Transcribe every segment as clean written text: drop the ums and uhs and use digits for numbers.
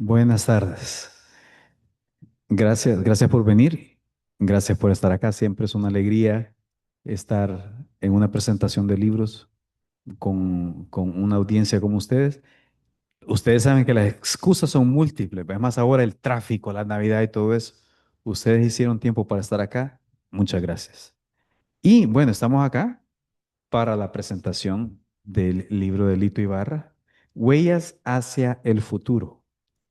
Buenas tardes. Gracias por venir. Gracias por estar acá. Siempre es una alegría estar en una presentación de libros con una audiencia como ustedes. Ustedes saben que las excusas son múltiples. Es más, ahora el tráfico, la Navidad y todo eso. Ustedes hicieron tiempo para estar acá. Muchas gracias. Y bueno, estamos acá para la presentación del libro de Lito Ibarra, Huellas hacia el futuro,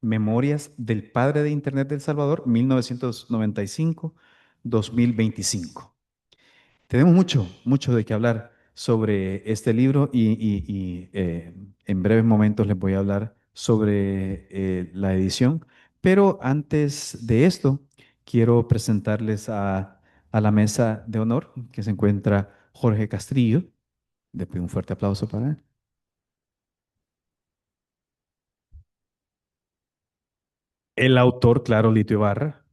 Memorias del Padre de Internet de El Salvador, 1995-2025. Tenemos mucho de qué hablar sobre este libro y en breves momentos les voy a hablar sobre la edición, pero antes de esto, quiero presentarles a la mesa de honor que se encuentra Jorge Castrillo. Le pido un fuerte aplauso para él. El autor, claro, Lito Ibarra,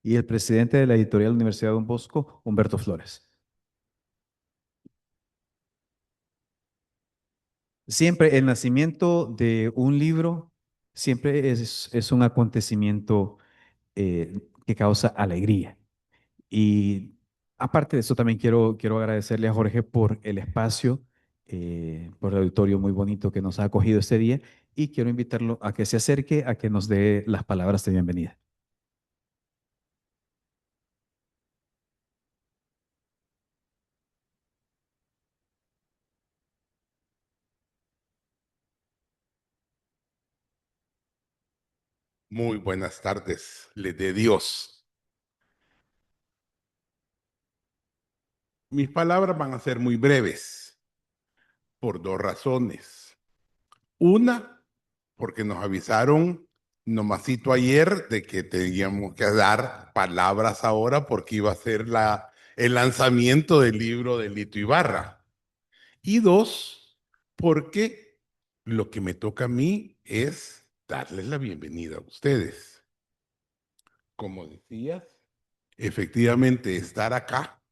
y el presidente de la editorial Universidad Don Bosco, Humberto Flores. Siempre el nacimiento de un libro siempre es un acontecimiento que causa alegría. Y aparte de eso, también quiero agradecerle a Jorge por el espacio, por el auditorio muy bonito que nos ha acogido este día y quiero invitarlo a que se acerque, a que nos dé las palabras de bienvenida. Muy buenas tardes, le de Dios. Mis palabras van a ser muy breves por dos razones. Una, porque nos avisaron nomasito ayer de que teníamos que dar palabras ahora porque iba a ser el lanzamiento del libro de Lito Ibarra. Y dos, porque lo que me toca a mí es darles la bienvenida a ustedes. Como decías, efectivamente estar acá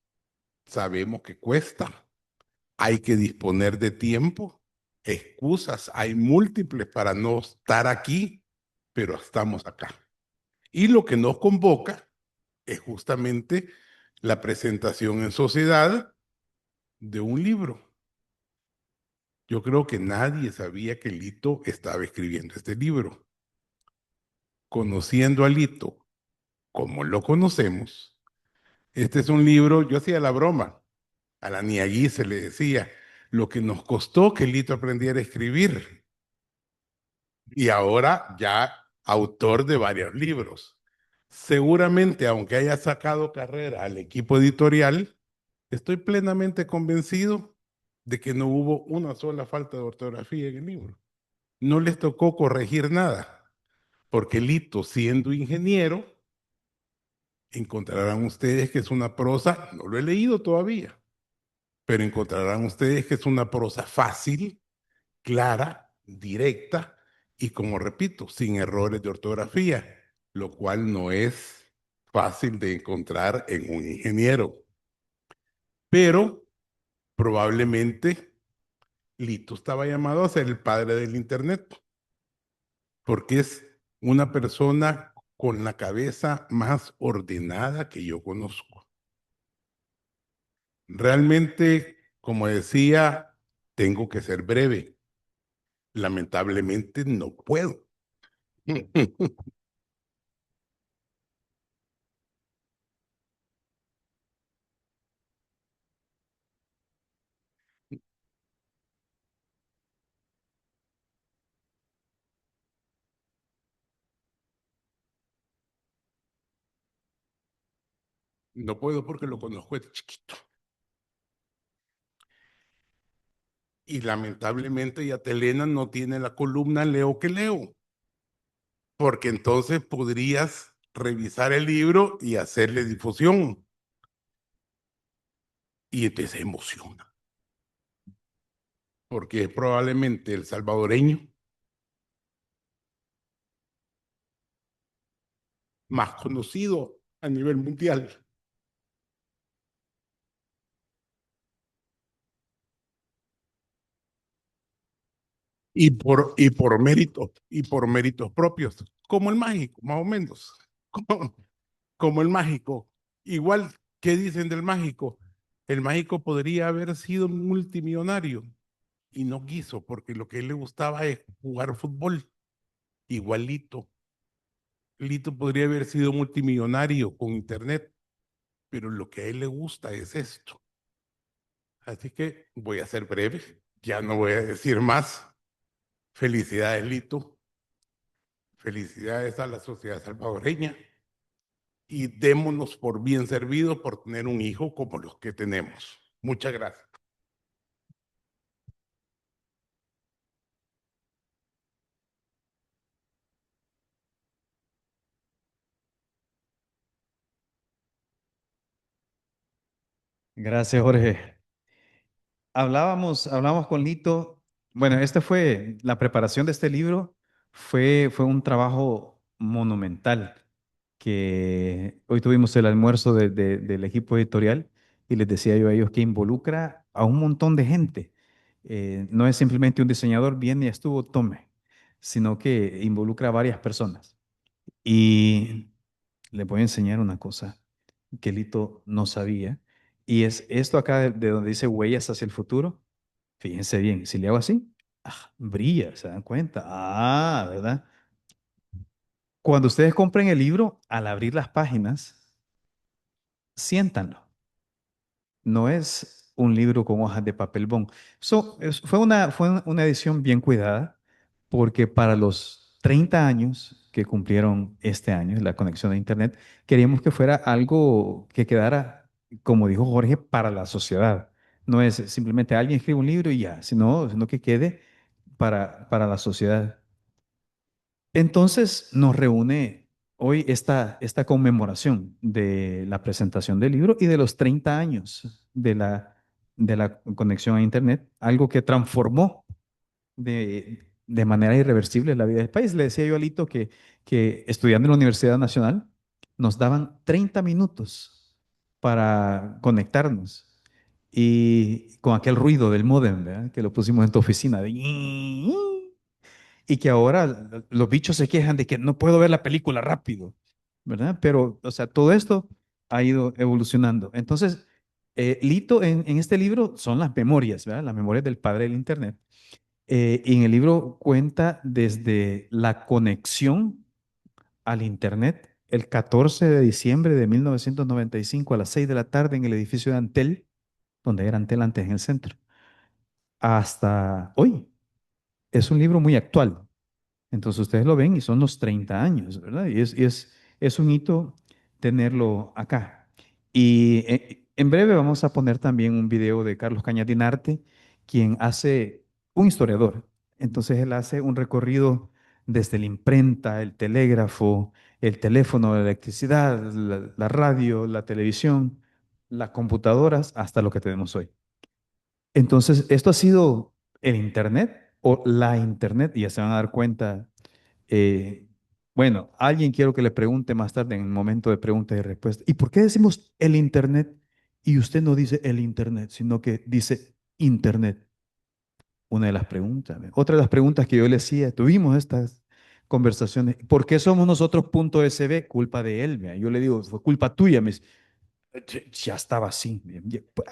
sabemos que cuesta, hay que disponer de tiempo, excusas, hay múltiples para no estar aquí, pero estamos acá. Y lo que nos convoca es justamente la presentación en sociedad de un libro. Yo creo que nadie sabía que Lito estaba escribiendo este libro. Conociendo a Lito como lo conocemos, este es un libro, yo hacía la broma, a la Niagui se le decía, lo que nos costó que Lito aprendiera a escribir. Y ahora ya autor de varios libros. Seguramente, aunque haya sacado carrera al equipo editorial, estoy plenamente convencido de que no hubo una sola falta de ortografía en el libro. No les tocó corregir nada, porque Lito, siendo ingeniero, encontrarán ustedes que es una prosa, no lo he leído todavía, pero encontrarán ustedes que es una prosa fácil, clara, directa y, como repito, sin errores de ortografía, lo cual no es fácil de encontrar en un ingeniero. Pero probablemente Lito estaba llamado a ser el padre del Internet, porque es una persona con la cabeza más ordenada que yo conozco. Realmente, como decía, tengo que ser breve. Lamentablemente no puedo. No puedo porque lo conozco de chiquito. Y lamentablemente ya Telena no tiene la columna Leo que leo, porque entonces podrías revisar el libro y hacerle difusión. Y entonces se emociona, porque es probablemente el salvadoreño más conocido a nivel mundial. y por méritos propios, como el mágico, más o menos. Como, como el mágico. Igual, ¿qué dicen del mágico? El mágico podría haber sido multimillonario y no quiso, porque lo que a él le gustaba es jugar fútbol. Igualito. Lito podría haber sido multimillonario con internet, pero lo que a él le gusta es esto. Así que voy a ser breve, ya no voy a decir más. Felicidades, Lito. Felicidades a la sociedad salvadoreña y démonos por bien servidos por tener un hijo como los que tenemos. Muchas gracias. Gracias, Jorge. Hablábamos con Lito. Bueno, esta fue la preparación de este libro, fue un trabajo monumental que hoy tuvimos el almuerzo del equipo editorial y les decía yo a ellos que involucra a un montón de gente. No es simplemente un diseñador, viene y estuvo, tome, sino que involucra a varias personas. Y les voy a enseñar una cosa que Lito no sabía, y es esto acá de donde dice huellas hacia el futuro. Fíjense bien, si le hago así, brilla, ¿se dan cuenta? Ah, ¿verdad? Cuando ustedes compren el libro, al abrir las páginas, siéntanlo. No es un libro con hojas de papel bond. Fue una edición bien cuidada, porque para los 30 años que cumplieron este año, la conexión a Internet, queríamos que fuera algo que quedara, como dijo Jorge, para la sociedad. No es simplemente alguien escribe un libro y ya, sino que quede para la sociedad. Entonces nos reúne hoy esta conmemoración de la presentación del libro y de los 30 años de la conexión a Internet, algo que transformó de manera irreversible la vida del país. Le decía yo a Lito que estudiando en la Universidad Nacional nos daban 30 minutos para conectarnos y con aquel ruido del módem, ¿verdad? Que lo pusimos en tu oficina de y que ahora los bichos se quejan de que no puedo ver la película rápido, ¿verdad? Pero, o sea, todo esto ha ido evolucionando. Entonces, Lito en este libro son las memorias, ¿verdad? Las memorias del padre del Internet. Y en el libro cuenta desde la conexión al Internet el 14 de diciembre de 1995 a las 6 de la tarde en el edificio de Antel, donde era Antel antes en el centro, hasta hoy. Es un libro muy actual. Entonces ustedes lo ven y son los 30 años, ¿verdad? Y es un hito tenerlo acá. Y en breve vamos a poner también un video de Carlos Cañadinarte, quien hace un historiador. Entonces él hace un recorrido desde la imprenta, el telégrafo, el teléfono, la electricidad, la radio, la televisión, las computadoras, hasta lo que tenemos hoy. Entonces, esto ha sido el Internet o la Internet, y ya se van a dar cuenta. Bueno, alguien quiero que le pregunte más tarde en el momento de pregunta y respuesta. ¿Y por qué decimos el Internet y usted no dice el Internet, sino que dice Internet? Una de las preguntas. ¿Ve? Otra de las preguntas que yo le hacía, tuvimos estas conversaciones. ¿Por qué somos nosotros punto .sb? Culpa de él. ¿Ve? Yo le digo, fue culpa tuya. Me dice, ya estaba así.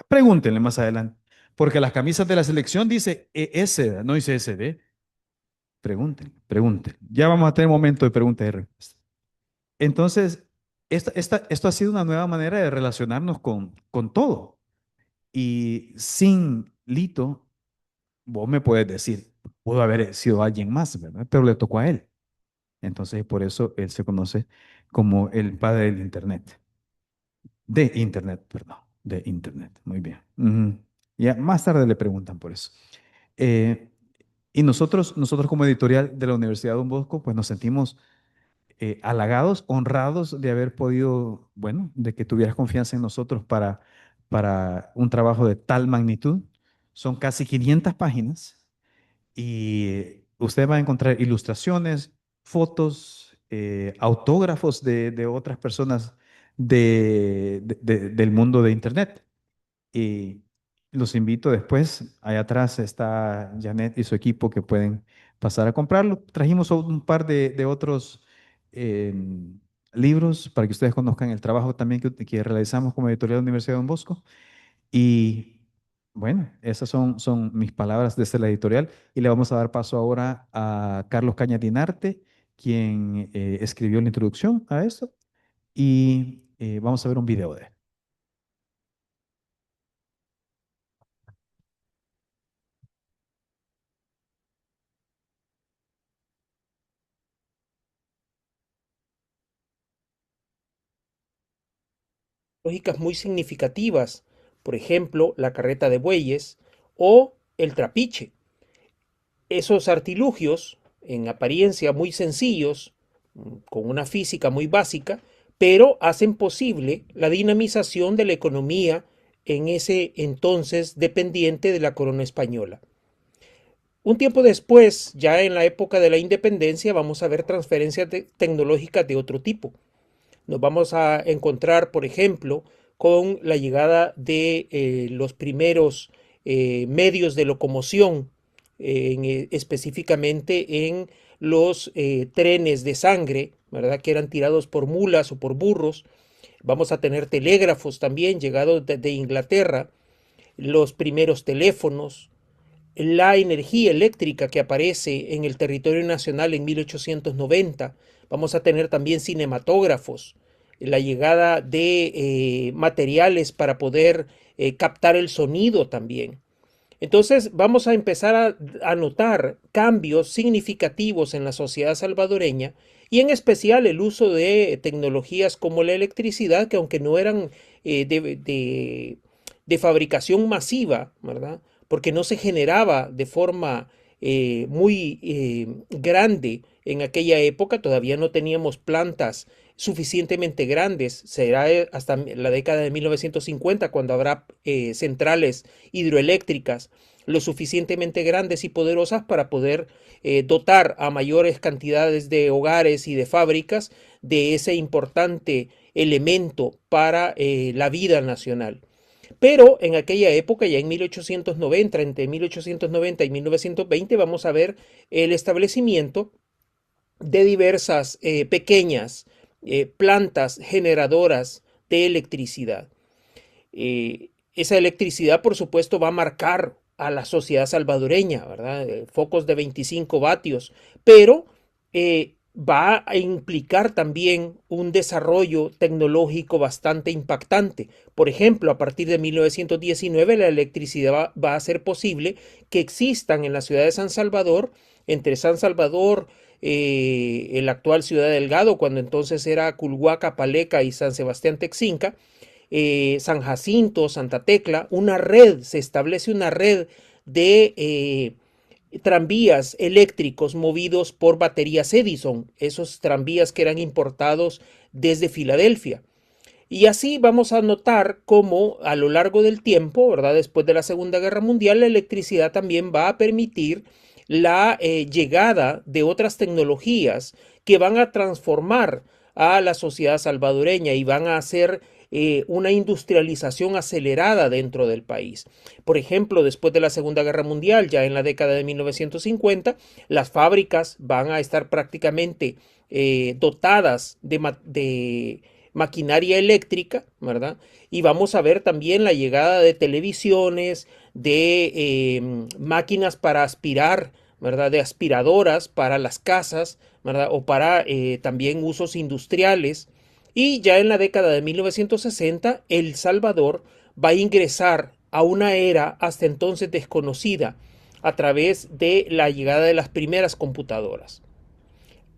Pregúntenle más adelante. Porque las camisas de la selección dice ES, no dice SD. Pregunten, pregunten. Ya vamos a tener momento de preguntas y respuestas. Entonces, esto ha sido una nueva manera de relacionarnos con todo. Y sin Lito, vos me puedes decir, pudo haber sido alguien más, ¿verdad? Pero le tocó a él. Entonces, por eso él se conoce como el padre del Internet. De Internet, perdón. De Internet. Muy bien. Ujú. Ya más tarde le preguntan por eso. Eh, y nosotros como editorial de la Universidad Don Bosco, pues nos sentimos halagados, honrados de haber podido, bueno, de que tuvieras confianza en nosotros para un trabajo de tal magnitud. Son casi 500 páginas y usted va a encontrar ilustraciones, fotos, autógrafos de otras personas del mundo de Internet. Y los invito después. Allá atrás está Janet y su equipo que pueden pasar a comprarlo. Trajimos un par de otros eh, libros para que ustedes conozcan el trabajo también que realizamos como editorial de la Universidad de Don Bosco. Y bueno, esas son mis palabras desde la editorial. Y le vamos a dar paso ahora a Carlos Cañadinarte, quien escribió la introducción a esto. Y vamos a ver un video de él. Lógicas muy significativas, por ejemplo, la carreta de bueyes o el trapiche. Esos artilugios, en apariencia muy sencillos, con una física muy básica, pero hacen posible la dinamización de la economía en ese entonces dependiente de la corona española. Un tiempo después, ya en la época de la independencia, vamos a ver transferencias tecnológicas de otro tipo. Nos vamos a encontrar, por ejemplo, con la llegada de los primeros medios de locomoción, específicamente en los trenes de sangre, ¿verdad? Que eran tirados por mulas o por burros. Vamos a tener telégrafos también llegados de Inglaterra, los primeros teléfonos, la energía eléctrica que aparece en el territorio nacional en 1890. Vamos a tener también cinematógrafos, la llegada de materiales para poder captar el sonido también. Entonces vamos a empezar a notar cambios significativos en la sociedad salvadoreña y en especial el uso de tecnologías como la electricidad, que aunque no eran de fabricación masiva, ¿verdad? Porque no se generaba de forma muy grande en aquella época, todavía no teníamos plantas suficientemente grandes, será hasta la década de 1950 cuando habrá centrales hidroeléctricas lo suficientemente grandes y poderosas para poder dotar a mayores cantidades de hogares y de fábricas de ese importante elemento para la vida nacional. Pero en aquella época, ya en 1890, entre 1890 y 1920, vamos a ver el establecimiento de diversas pequeñas plantas generadoras de electricidad. Esa electricidad, por supuesto, va a marcar a la sociedad salvadoreña, ¿verdad? Focos de 25 vatios, pero va a implicar también un desarrollo tecnológico bastante impactante. Por ejemplo, a partir de 1919 la electricidad va a hacer posible que existan en la ciudad de San Salvador, entre San Salvador, el actual Ciudad Delgado, cuando entonces era Culhuaca, Paleca y San Sebastián Texinca, San Jacinto, Santa Tecla, se establece una red de tranvías eléctricos movidos por baterías Edison, esos tranvías que eran importados desde Filadelfia. Y así vamos a notar cómo a lo largo del tiempo, ¿verdad? Después de la Segunda Guerra Mundial, la electricidad también va a permitir la llegada de otras tecnologías que van a transformar a la sociedad salvadoreña y van a hacer una industrialización acelerada dentro del país. Por ejemplo, después de la Segunda Guerra Mundial, ya en la década de 1950, las fábricas van a estar prácticamente dotadas de maquinaria eléctrica, ¿verdad? Y vamos a ver también la llegada de televisiones, de máquinas para aspirar, ¿verdad? De aspiradoras para las casas, ¿verdad? O para también usos industriales. Y ya en la década de 1960, El Salvador va a ingresar a una era hasta entonces desconocida a través de la llegada de las primeras computadoras.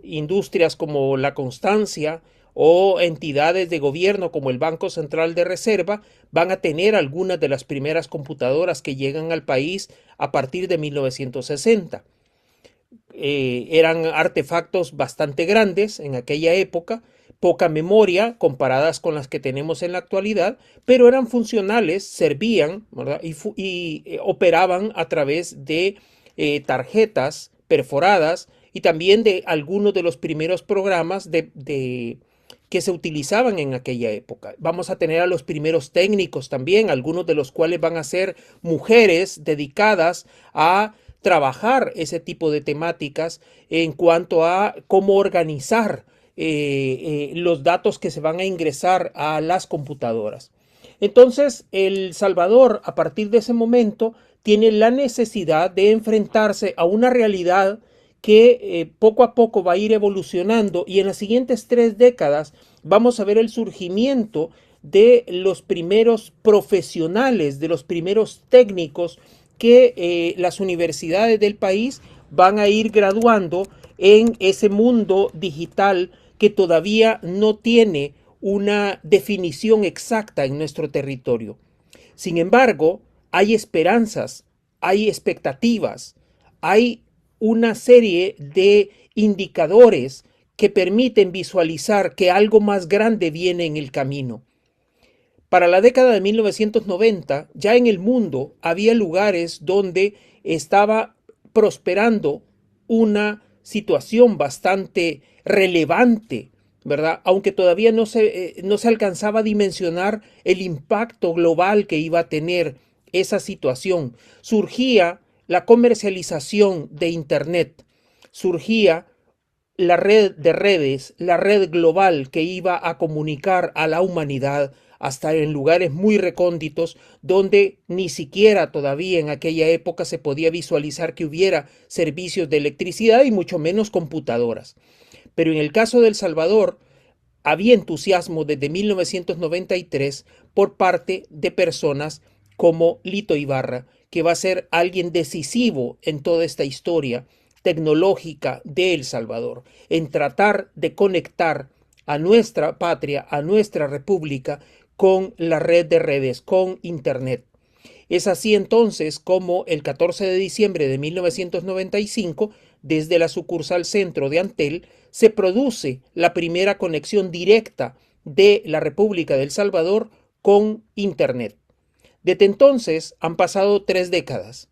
Industrias como la Constancia o entidades de gobierno como el Banco Central de Reserva van a tener algunas de las primeras computadoras que llegan al país a partir de 1960. Eran artefactos bastante grandes en aquella época, poca memoria comparadas con las que tenemos en la actualidad, pero eran funcionales, servían, ¿verdad? Y operaban a través de tarjetas perforadas y también de algunos de los primeros programas de que se utilizaban en aquella época. Vamos a tener a los primeros técnicos también, algunos de los cuales van a ser mujeres dedicadas a trabajar ese tipo de temáticas en cuanto a cómo organizar los datos que se van a ingresar a las computadoras. Entonces, El Salvador, a partir de ese momento, tiene la necesidad de enfrentarse a una realidad que poco a poco va a ir evolucionando, y en las siguientes 3 décadas vamos a ver el surgimiento de los primeros profesionales, de los primeros técnicos que las universidades del país van a ir graduando en ese mundo digital que todavía no tiene una definición exacta en nuestro territorio. Sin embargo, hay esperanzas, hay expectativas, hay una serie de indicadores que permiten visualizar que algo más grande viene en el camino. Para la década de 1990, ya en el mundo había lugares donde estaba prosperando una situación bastante relevante, ¿verdad? Aunque todavía no se alcanzaba a dimensionar el impacto global que iba a tener esa situación. Surgía la comercialización de Internet, surgía la red de redes, la red global que iba a comunicar a la humanidad hasta en lugares muy recónditos donde ni siquiera todavía en aquella época se podía visualizar que hubiera servicios de electricidad y mucho menos computadoras. Pero en el caso de El Salvador, había entusiasmo desde 1993 por parte de personas como Lito Ibarra, que va a ser alguien decisivo en toda esta historia tecnológica de El Salvador, en tratar de conectar a nuestra patria, a nuestra república, con la red de redes, con Internet. Es así entonces como el 14 de diciembre de 1995, desde la sucursal centro de Antel, se produce la primera conexión directa de la República de El Salvador con Internet. Desde entonces han pasado 3 décadas.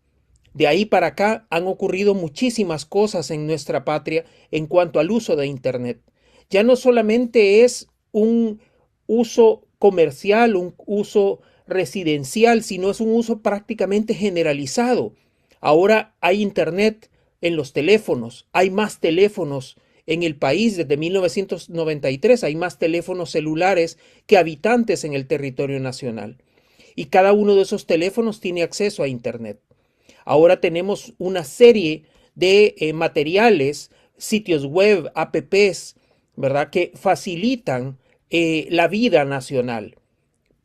De ahí para acá han ocurrido muchísimas cosas en nuestra patria en cuanto al uso de Internet. Ya no solamente es un uso comercial, un uso residencial, sino es un uso prácticamente generalizado. Ahora hay Internet en los teléfonos, hay más teléfonos en el país desde 1993, hay más teléfonos celulares que habitantes en el territorio nacional. Y cada uno de esos teléfonos tiene acceso a Internet. Ahora tenemos una serie de materiales, sitios web, apps, ¿verdad?, que facilitan la vida nacional,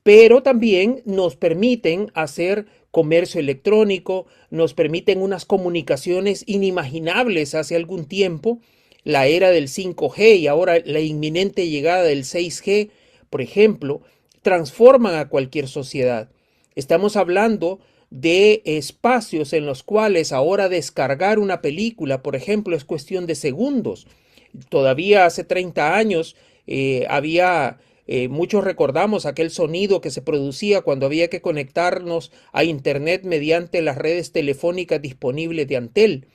pero también nos permiten hacer comercio electrónico, nos permiten unas comunicaciones inimaginables hace algún tiempo, la era del 5G y ahora la inminente llegada del 6G, por ejemplo, transforman a cualquier sociedad. Estamos hablando de espacios en los cuales ahora descargar una película, por ejemplo, es cuestión de segundos. Todavía hace 30 años muchos recordamos aquel sonido que se producía cuando había que conectarnos a Internet mediante las redes telefónicas disponibles de Antel.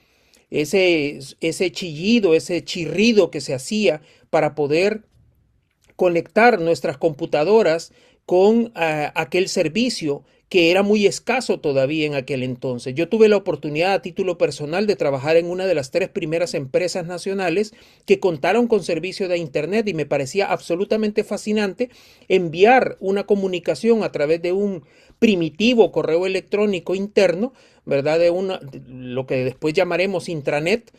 Ese chillido, ese chirrido que se hacía para poder conectar nuestras computadoras con aquel servicio que era muy escaso todavía en aquel entonces. Yo tuve la oportunidad a título personal de trabajar en una de las 3 primeras empresas nacionales que contaron con servicio de Internet, y me parecía absolutamente fascinante enviar una comunicación a través de un primitivo correo electrónico interno, ¿verdad? De lo que después llamaremos intranet.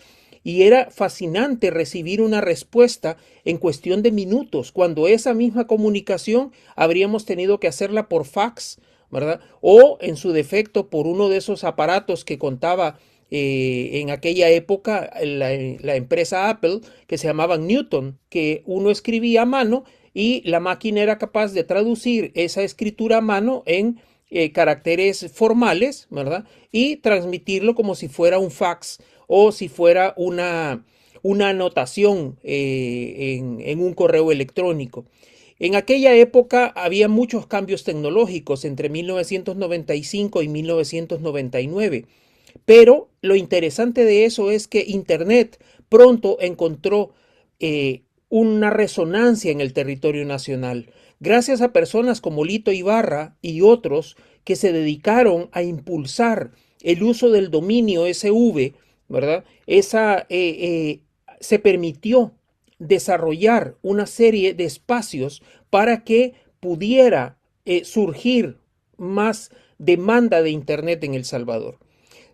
Y era fascinante recibir una respuesta en cuestión de minutos, cuando esa misma comunicación habríamos tenido que hacerla por fax, ¿verdad? O en su defecto por uno de esos aparatos que contaba en aquella época la empresa Apple, que se llamaban Newton, que uno escribía a mano y la máquina era capaz de traducir esa escritura a mano en caracteres formales, ¿verdad? Y transmitirlo como si fuera un fax o si fuera una anotación en un correo electrónico. En aquella época había muchos cambios tecnológicos entre 1995 y 1999, pero lo interesante de eso es que Internet pronto encontró una resonancia en el territorio nacional, gracias a personas como Lito Ibarra y otros que se dedicaron a impulsar el uso del dominio SV, ¿verdad? Se permitió desarrollar una serie de espacios para que pudiera surgir más demanda de Internet en El Salvador.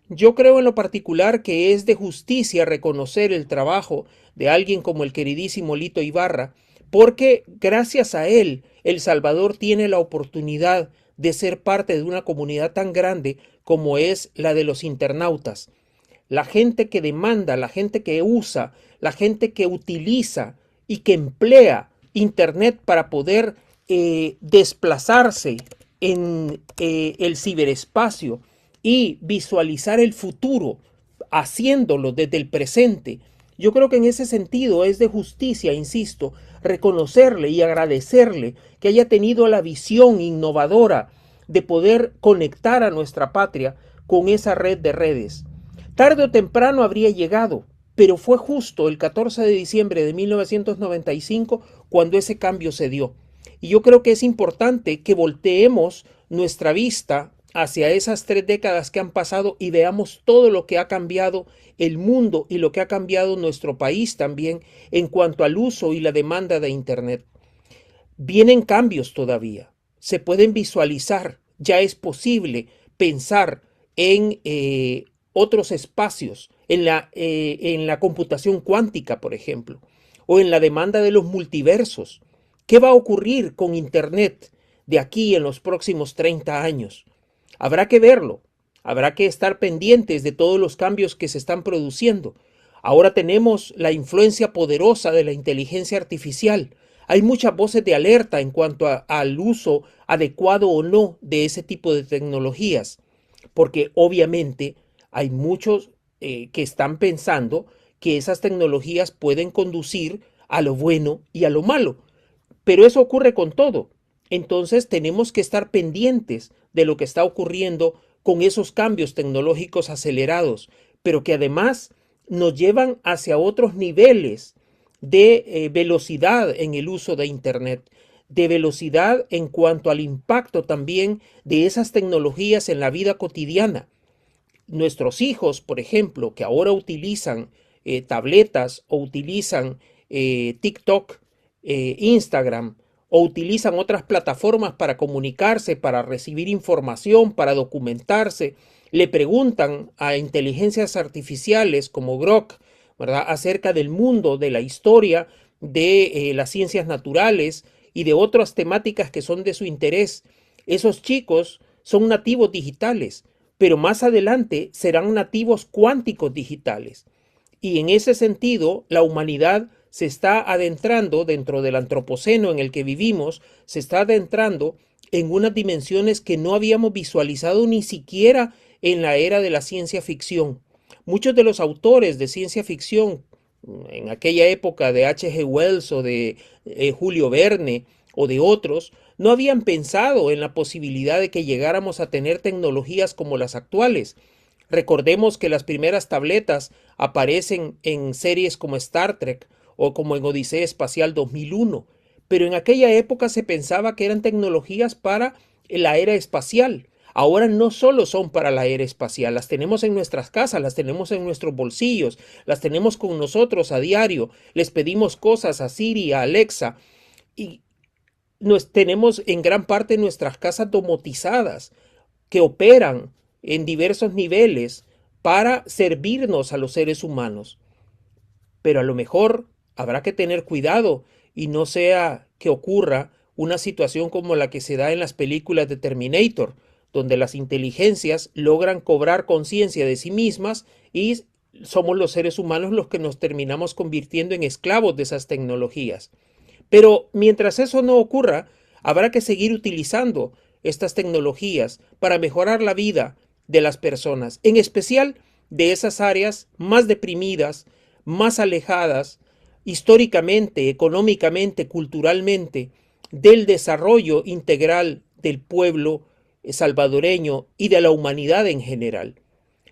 Yo creo en lo particular que es de justicia reconocer el trabajo de alguien como el queridísimo Lito Ibarra, porque gracias a él El Salvador tiene la oportunidad de ser parte de una comunidad tan grande como es la de los internautas. La gente que demanda, la gente que usa, la gente que utiliza y que emplea Internet para poder desplazarse en el ciberespacio y visualizar el futuro haciéndolo desde el presente. Yo creo que en ese sentido es de justicia, insisto, reconocerle y agradecerle que haya tenido la visión innovadora de poder conectar a nuestra patria con esa red de redes. Tarde o temprano habría llegado, pero fue justo el 14 de diciembre de 1995 cuando ese cambio se dio. Y yo creo que es importante que volteemos nuestra vista hacia esas 3 décadas que han pasado y veamos todo lo que ha cambiado el mundo y lo que ha cambiado nuestro país también en cuanto al uso y la demanda de Internet. Vienen cambios todavía, se pueden visualizar, ya es posible pensar en otros espacios, en la computación cuántica, por ejemplo, o en la demanda de los multiversos. ¿Qué va a ocurrir con Internet de aquí en los próximos 30 años? Habrá que verlo, habrá que estar pendientes de todos los cambios que se están produciendo. Ahora tenemos la influencia poderosa de la inteligencia artificial. Hay muchas voces de alerta en cuanto al uso adecuado o no de ese tipo de tecnologías, porque obviamente hay muchos que están pensando que esas tecnologías pueden conducir a lo bueno y a lo malo, pero eso ocurre con todo. Entonces tenemos que estar pendientes de lo que está ocurriendo con esos cambios tecnológicos acelerados, pero que además nos llevan hacia otros niveles de velocidad en el uso de Internet, de velocidad en cuanto al impacto también de esas tecnologías en la vida cotidiana. Nuestros hijos, por ejemplo, que ahora utilizan tabletas o utilizan TikTok, Instagram, o utilizan otras plataformas para comunicarse, para recibir información, para documentarse, le preguntan a inteligencias artificiales como Grok, ¿verdad?, acerca del mundo, de la historia, de las ciencias naturales y de otras temáticas que son de su interés. Esos chicos son nativos digitales, pero más adelante serán nativos cuánticos digitales. Y en ese sentido, la humanidad se está adentrando dentro del antropoceno en el que vivimos, se está adentrando en unas dimensiones que no habíamos visualizado ni siquiera en la era de la ciencia ficción. Muchos de los autores de ciencia ficción en aquella época de H.G. Wells o de Julio Verne o de otros, no habían pensado en la posibilidad de que llegáramos a tener tecnologías como las actuales. Recordemos que las primeras tabletas aparecen en series como Star Trek o como en Odisea Espacial 2001, pero en aquella época se pensaba que eran tecnologías para la era espacial. Ahora no solo son para la era espacial, las tenemos en nuestras casas, las tenemos en nuestros bolsillos, las tenemos con nosotros a diario, les pedimos cosas a Siri, a Alexa, y tenemos en gran parte nuestras casas domotizadas que operan en diversos niveles para servirnos a los seres humanos. Pero a lo mejor habrá que tener cuidado y no sea que ocurra una situación como la que se da en las películas de Terminator, donde las inteligencias logran cobrar conciencia de sí mismas y somos los seres humanos los que nos terminamos convirtiendo en esclavos de esas tecnologías. Pero mientras eso no ocurra, habrá que seguir utilizando estas tecnologías para mejorar la vida de las personas, en especial de esas áreas más deprimidas, más alejadas, históricamente, económicamente, culturalmente, del desarrollo integral del pueblo salvadoreño y de la humanidad en general.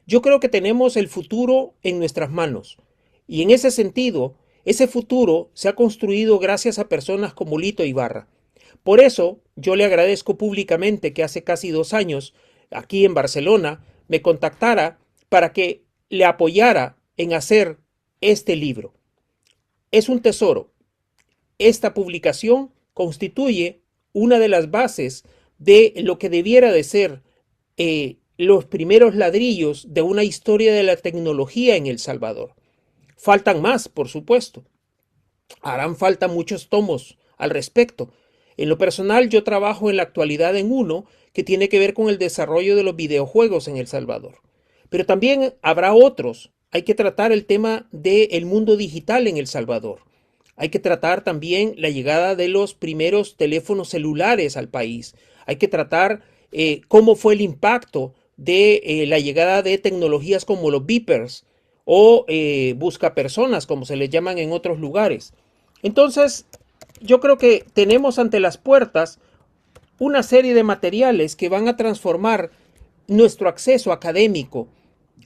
Yo creo que tenemos el futuro en nuestras manos y en ese sentido Ese futuro se ha construido gracias a personas como Lito Ibarra. Por eso yo le agradezco públicamente que hace casi 2 años, aquí en Barcelona, me contactara para que le apoyara en hacer este libro. Es un tesoro. Esta publicación constituye una de las bases de lo que debiera de ser los primeros ladrillos de una historia de la tecnología en El Salvador. Faltan más, por supuesto. Harán falta muchos tomos al respecto. En lo personal, yo trabajo en la actualidad en uno que tiene que ver con el desarrollo de los videojuegos en El Salvador. Pero también habrá otros. Hay que tratar el tema del mundo digital en El Salvador. Hay que tratar también la llegada de los primeros teléfonos celulares al país. Hay que tratar cómo fue el impacto de la llegada de tecnologías como los beepers o buscapersonas, como se les llaman en otros lugares. Entonces, yo creo que tenemos ante las puertas una serie de materiales que van a transformar nuestro acceso académico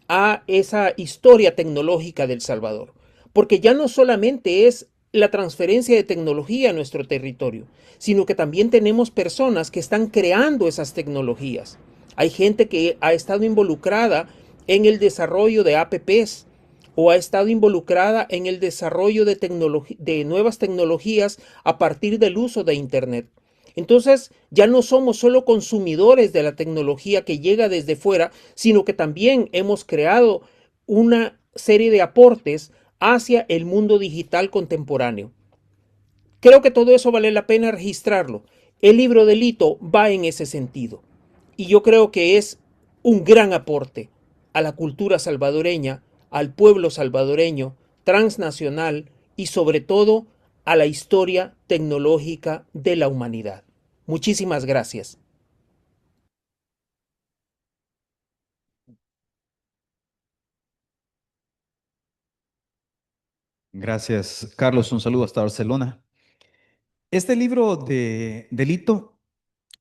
a esa historia tecnológica del Salvador. Porque ya no solamente es la transferencia de tecnología a nuestro territorio, sino que también tenemos personas que están creando esas tecnologías. Hay gente que ha estado involucrada en el desarrollo de apps o ha estado involucrada en el desarrollo de nuevas tecnologías a partir del uso de Internet. Entonces, ya no somos solo consumidores de la tecnología que llega desde fuera, sino que también hemos creado una serie de aportes hacia el mundo digital contemporáneo. Creo que todo eso vale la pena registrarlo. El libro de Lito va en ese sentido. Y yo creo que es un gran aporte a la cultura salvadoreña, al pueblo salvadoreño, transnacional y sobre todo a la historia tecnológica de la humanidad. Muchísimas gracias. Gracias, Carlos. Un saludo hasta Barcelona. Este libro de Lito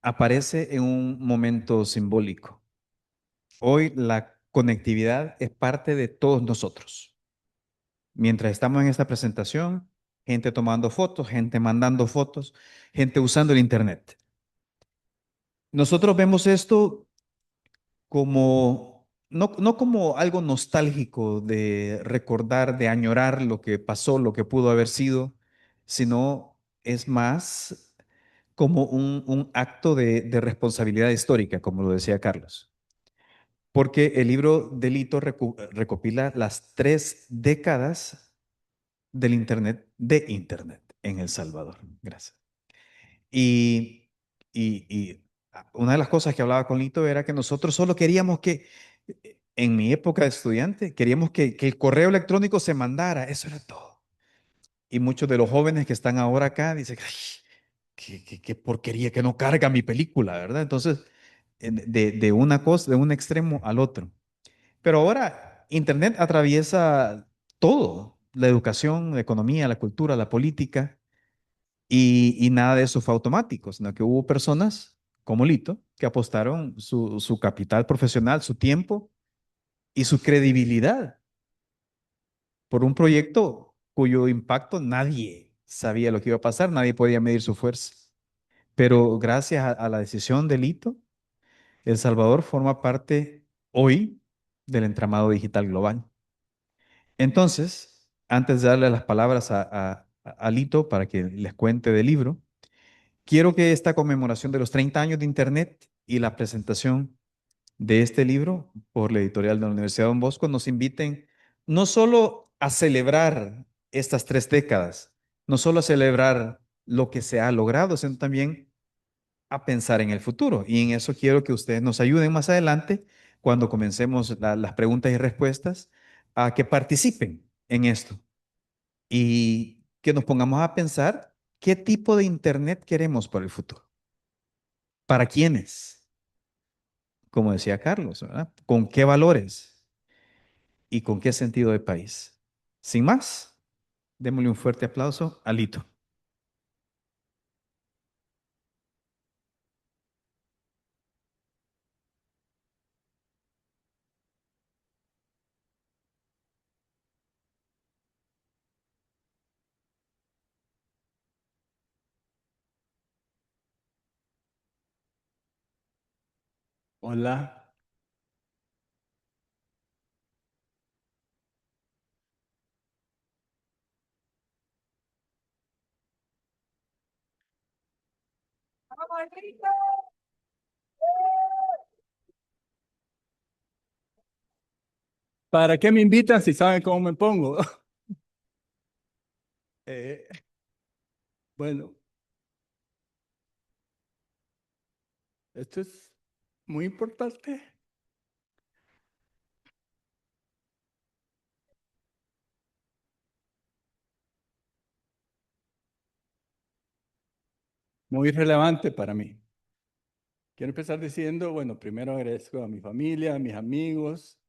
aparece en un momento simbólico. Hoy la conectividad es parte de todos nosotros. Mientras estamos en esta presentación, gente tomando fotos, gente mandando fotos, gente usando el Internet. Nosotros vemos esto como, no como algo nostálgico de recordar, de añorar lo que pasó, lo que pudo haber sido, sino es más como un acto de responsabilidad histórica, como lo decía Carlos. Porque el libro Delito recopila las 3 décadas del Internet, de Internet en El Salvador. Gracias. Y, y una de las cosas que hablaba con Lito era que nosotros solo queríamos que, en mi época de estudiante, queríamos que el correo electrónico se mandara, eso era todo. Y muchos de los jóvenes que están ahora acá dicen, "Ay, qué porquería que no carga mi película, ¿verdad?" Entonces, de una cosa, de un extremo al otro. Pero ahora Internet atraviesa todo, la educación, la economía, la cultura, la política, y nada de eso fue automático, sino que hubo personas como Lito que apostaron su capital profesional, su tiempo y su credibilidad por un proyecto cuyo impacto nadie sabía lo que iba a pasar, nadie podía medir su fuerza. Pero gracias a la decisión de Lito, El Salvador forma parte hoy del entramado digital global. Entonces, antes de darle las palabras a Lito para que les cuente del libro, quiero que esta conmemoración de los 30 años de Internet y la presentación de este libro por la editorial de la Universidad de Don Bosco nos inviten no solo a celebrar estas 3 décadas, no solo a celebrar lo que se ha logrado, sino también a pensar en el futuro. Y en eso quiero que ustedes nos ayuden más adelante, cuando comencemos las preguntas y respuestas, a que participen en esto y que nos pongamos a pensar qué tipo de Internet queremos para el futuro. ¿Para quiénes? Como decía Carlos, ¿verdad? ¿Con qué valores y con qué sentido de país? Sin más, démosle un fuerte aplauso a Lito. Hola. ¿Para qué me invitan si saben cómo me pongo? Eh, bueno, esto es muy importante. Muy relevante para mí. Quiero empezar diciendo, bueno, primero agradezco a mi familia, a mis amigos,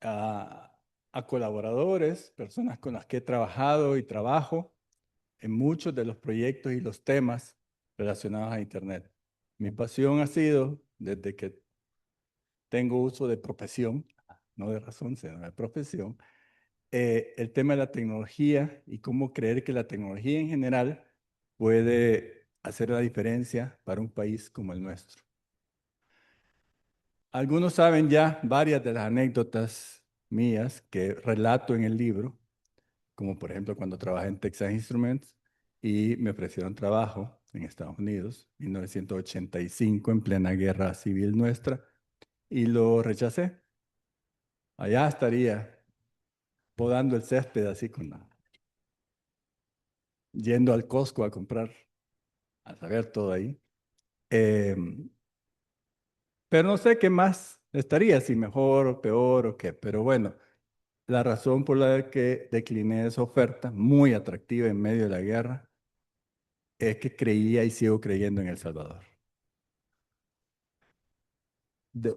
a, a colaboradores, personas con las que he trabajado y trabajo en muchos de los proyectos y los temas relacionados a Internet. Mi pasión ha sido, desde que tengo uso de profesión, no de razón, sino de profesión, el tema de la tecnología y cómo creer que la tecnología en general puede hacer la diferencia para un país como el nuestro. Algunos saben ya varias de las anécdotas mías que relato en el libro, como por ejemplo cuando trabajé en Texas Instruments y me ofrecieron trabajo en Estados Unidos, 1985, en plena guerra civil nuestra, y lo rechacé. Allá estaría podando el césped así yendo al Costco a comprar, a saber todo ahí. Em, pero no sé qué más estaría, si mejor o peor o qué. Pero bueno, la razón por la que decliné esa oferta, muy atractiva en medio de la guerra, es que creía y sigo creyendo en El Salvador. De-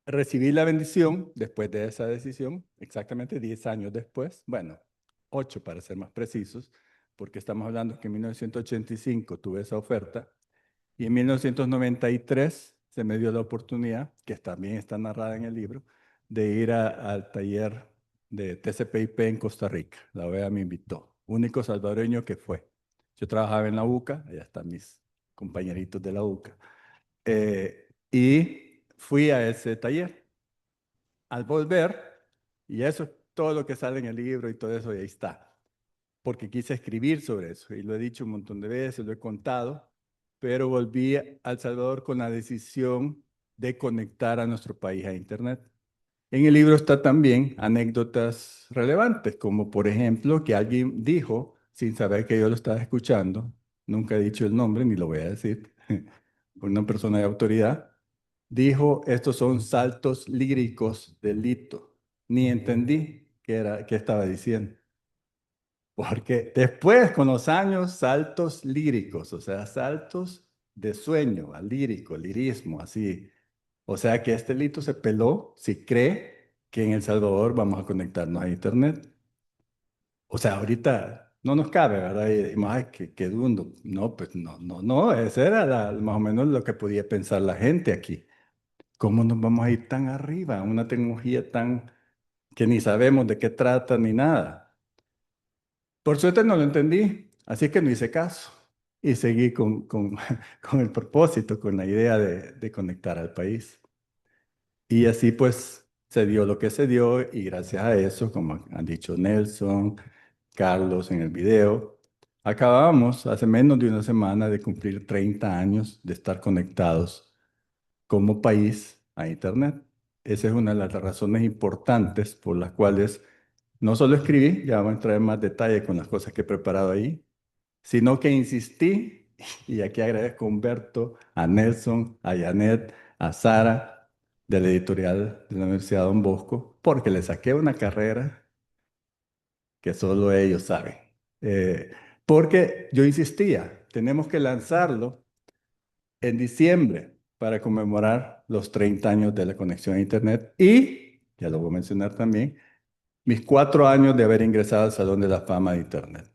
Recibí la bendición después de esa decisión, exactamente 10 años después, bueno, 8 para ser más precisos, porque estamos hablando que en 1985 tuve esa oferta y en 1993 se me dio la oportunidad, que también está narrada en el libro, de ir al taller de TCP/IP en Costa Rica. La OEA me invitó, único salvadoreño que fue. Yo trabajaba en la UCA, allá están mis compañeritos de la UCA, y fui a ese taller. Al volver, y eso es todo lo que sale en el libro y todo eso, y ahí está, porque quise escribir sobre eso, y lo he dicho un montón de veces, lo he contado, pero volví a El Salvador con la decisión de conectar a nuestro país a Internet. En el libro está también anécdotas relevantes, como por ejemplo que alguien dijo, sin saber que yo lo estaba escuchando, nunca he dicho el nombre ni lo voy a decir, una persona de autoridad, dijo, estos son saltos líricos del Lito. Ni entendí qué estaba diciendo. Porque después, con los años, saltos líricos, o sea, saltos de sueño, a lírico, lirismo, así. O sea que este Lito se peló si cree que en El Salvador vamos a conectarnos a Internet. O sea, ahorita no nos cabe, ¿verdad? Y decimos, ay, qué dundo. No, pues no, ese era más o menos lo que podía pensar la gente aquí. ¿Cómo nos vamos a ir tan arriba? Una tecnología tan que ni sabemos de qué trata ni nada. Por suerte no lo entendí, así que no hice caso y seguí con el propósito, con la idea de conectar al país. Y así pues se dio lo que se dio y gracias a eso, como han dicho Nelson, Carlos en el video, acabamos hace menos de una semana de cumplir 30 años de estar conectados como país a Internet. Esa es una de las razones importantes por las cuales no solo escribí, ya vamos a entrar en más detalle con las cosas que he preparado ahí, sino que insistí, y aquí agradezco a Humberto, a Nelson, a Janet, a Sara, de la editorial de la Universidad Don Bosco, porque le saqué una carrera que solo ellos saben. Eh, Porque yo insistía, tenemos que lanzarlo en diciembre para conmemorar los 30 años de la conexión a Internet y, ya lo voy a mencionar también, mis 4 años de haber ingresado al Salón de la Fama de Internet.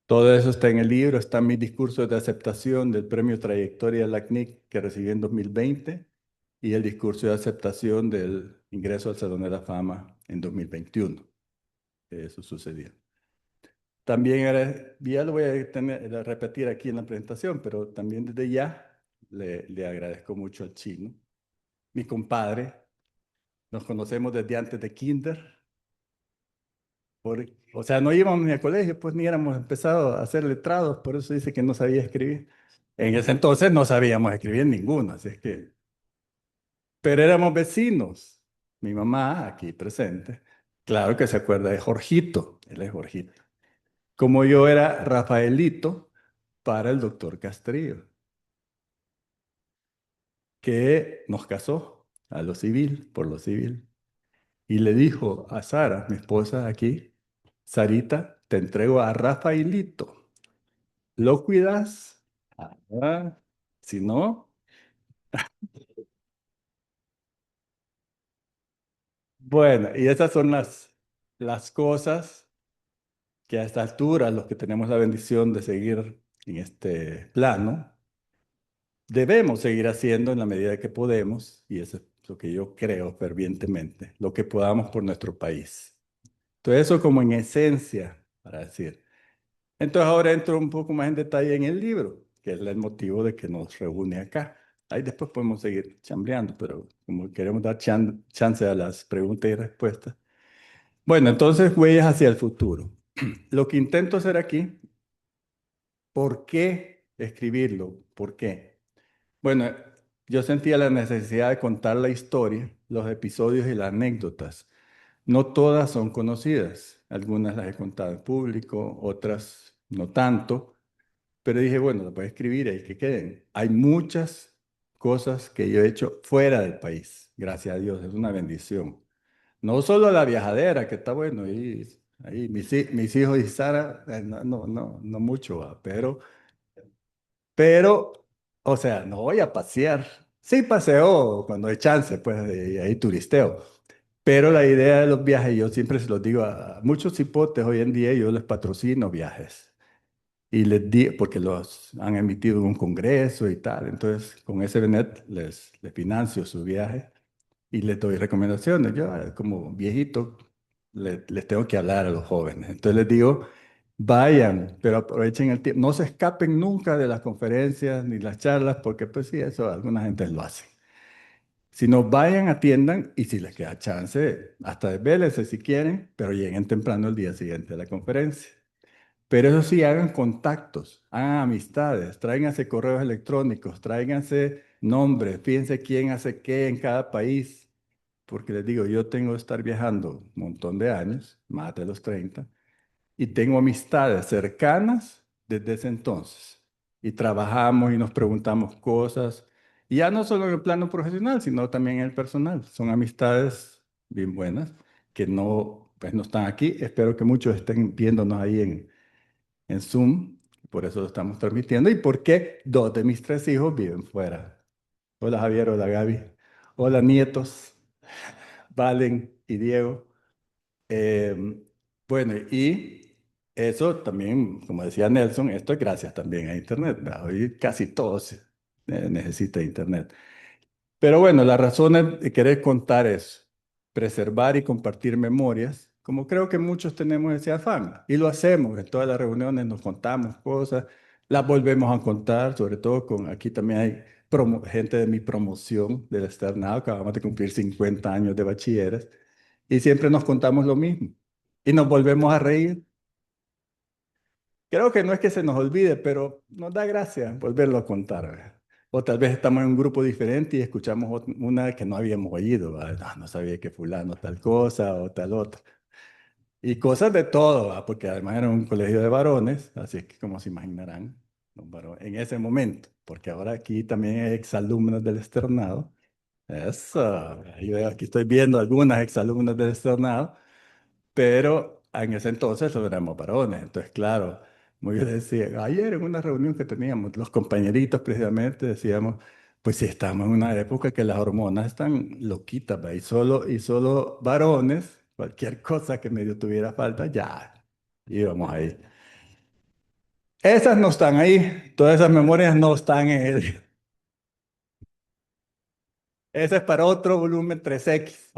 Todo eso está en el libro, está en mis discursos de aceptación del Premio Trayectoria de la CNIC que recibí en 2020 y el discurso de aceptación del ingreso al Salón de la Fama en 2021. Eso sucedió. También, ya lo voy a repetir aquí en la presentación, pero también desde ya le agradezco mucho al Chino, mi compadre. Nos conocemos desde antes de kinder. O sea, no íbamos ni al colegio, pues ni éramos empezado a hacer letrados, por eso dice que no sabía escribir. En ese entonces no sabíamos escribir ninguno, así es que... Pero éramos vecinos. Mi mamá, aquí presente, claro que se acuerda de Jorgito, él es Jorgito. Como yo era Rafaelito para el doctor Castrillo, que nos casó a lo civil, por lo civil. Y le dijo a Sara, mi esposa aquí, Sarita, te entrego a Rafaelito. ¿Lo cuidas? Ah, si no, bueno, y esas son las cosas que a esta altura, los que tenemos la bendición de seguir en este plano, debemos seguir haciendo en la medida que podemos, y eso es lo que yo creo fervientemente, lo que podamos por nuestro país. Entonces, eso como en esencia, para decir. Entonces, ahora entro un poco más en detalle en el libro, que es el motivo de que nos reúne acá. Ahí después podemos seguir chambreando, pero como queremos dar chance a las preguntas y respuestas. Bueno, entonces, huellas hacia el futuro. Lo que intento hacer aquí, ¿por qué escribirlo? ¿Por qué? Bueno, yo sentía la necesidad de contar la historia, los episodios y las anécdotas. No todas son conocidas. Algunas las he contado en público, otras no tanto. Pero dije, bueno, las voy a escribir y que queden. Hay muchas cosas que yo he hecho fuera del país. Gracias a Dios, es una bendición. No solo la viajadera, que está bueno, y ahí mis hijos y Sara, no mucho, pero, o sea, no voy a pasear. Sí paseo cuando hay chance, pues, y ahí turisteo. Pero la idea de los viajes, yo siempre se los digo a muchos hipotes hoy en día, yo les patrocino viajes. Y les di, porque los han emitido en un congreso y tal. Entonces, con ese Benet les financio su viaje y les doy recomendaciones. Yo, como viejito, les tengo que hablar a los jóvenes. Entonces les digo, vayan, pero aprovechen el tiempo. No se escapen nunca de las conferencias ni las charlas, porque pues sí, eso alguna gente lo hace. Si no, vayan, atiendan y si les queda chance, hasta desvélense si quieren, pero lleguen temprano el día siguiente a la conferencia. Pero eso sí, hagan contactos, hagan amistades, tráiganse correos electrónicos, tráiganse nombres, fíjense quién hace qué en cada país. Porque les digo, yo tengo que estar viajando un montón de años, más de los 30, y tengo amistades cercanas desde ese entonces. Y trabajamos y nos preguntamos cosas, y ya no solo en el plano profesional, sino también en el personal. Son amistades bien buenas que no, pues no están aquí. Espero que muchos estén viéndonos ahí en Zoom, por eso lo estamos transmitiendo, y porque dos de mis tres hijos viven fuera. Hola Javier, hola Gaby, hola nietos, Valen y Diego. Eh, bueno, y eso también, como decía Nelson, esto es gracias también a Internet, ¿verdad? Hoy casi todos necesitan Internet. Pero bueno, la razón de querer contar es preservar y compartir memorias, como creo que muchos tenemos ese afán, y lo hacemos en todas las reuniones, nos contamos cosas, las volvemos a contar, sobre todo con, aquí también hay gente de mi promoción del externado, acabamos de cumplir 50 años de bachilleres, y siempre nos contamos lo mismo, y nos volvemos a reír. Creo que no es que se nos olvide, pero nos da gracia volverlo a contar, ¿verdad? O tal vez estamos en un grupo diferente y escuchamos una que no habíamos oído, ¿verdad? No, no sabía que fulano tal cosa o tal otra. Y cosas de todo, ¿verdad? Porque además era un colegio de varones, así que como se imaginarán, en ese momento, porque ahora aquí también hay exalumnos del externado. Eso, yo aquí estoy viendo algunas exalumnas del externado, pero en ese entonces solo éramos varones. Entonces, claro, muy bien decía, ayer en una reunión que teníamos, los compañeritos precisamente decíamos, pues sí, estamos en una época que las hormonas están loquitas, ¿va? Y solo varones, cualquier cosa que medio tuviera falta, ya íbamos ahí. Esas no están ahí, todas esas memorias no están en él. Ese es para otro volumen 3X.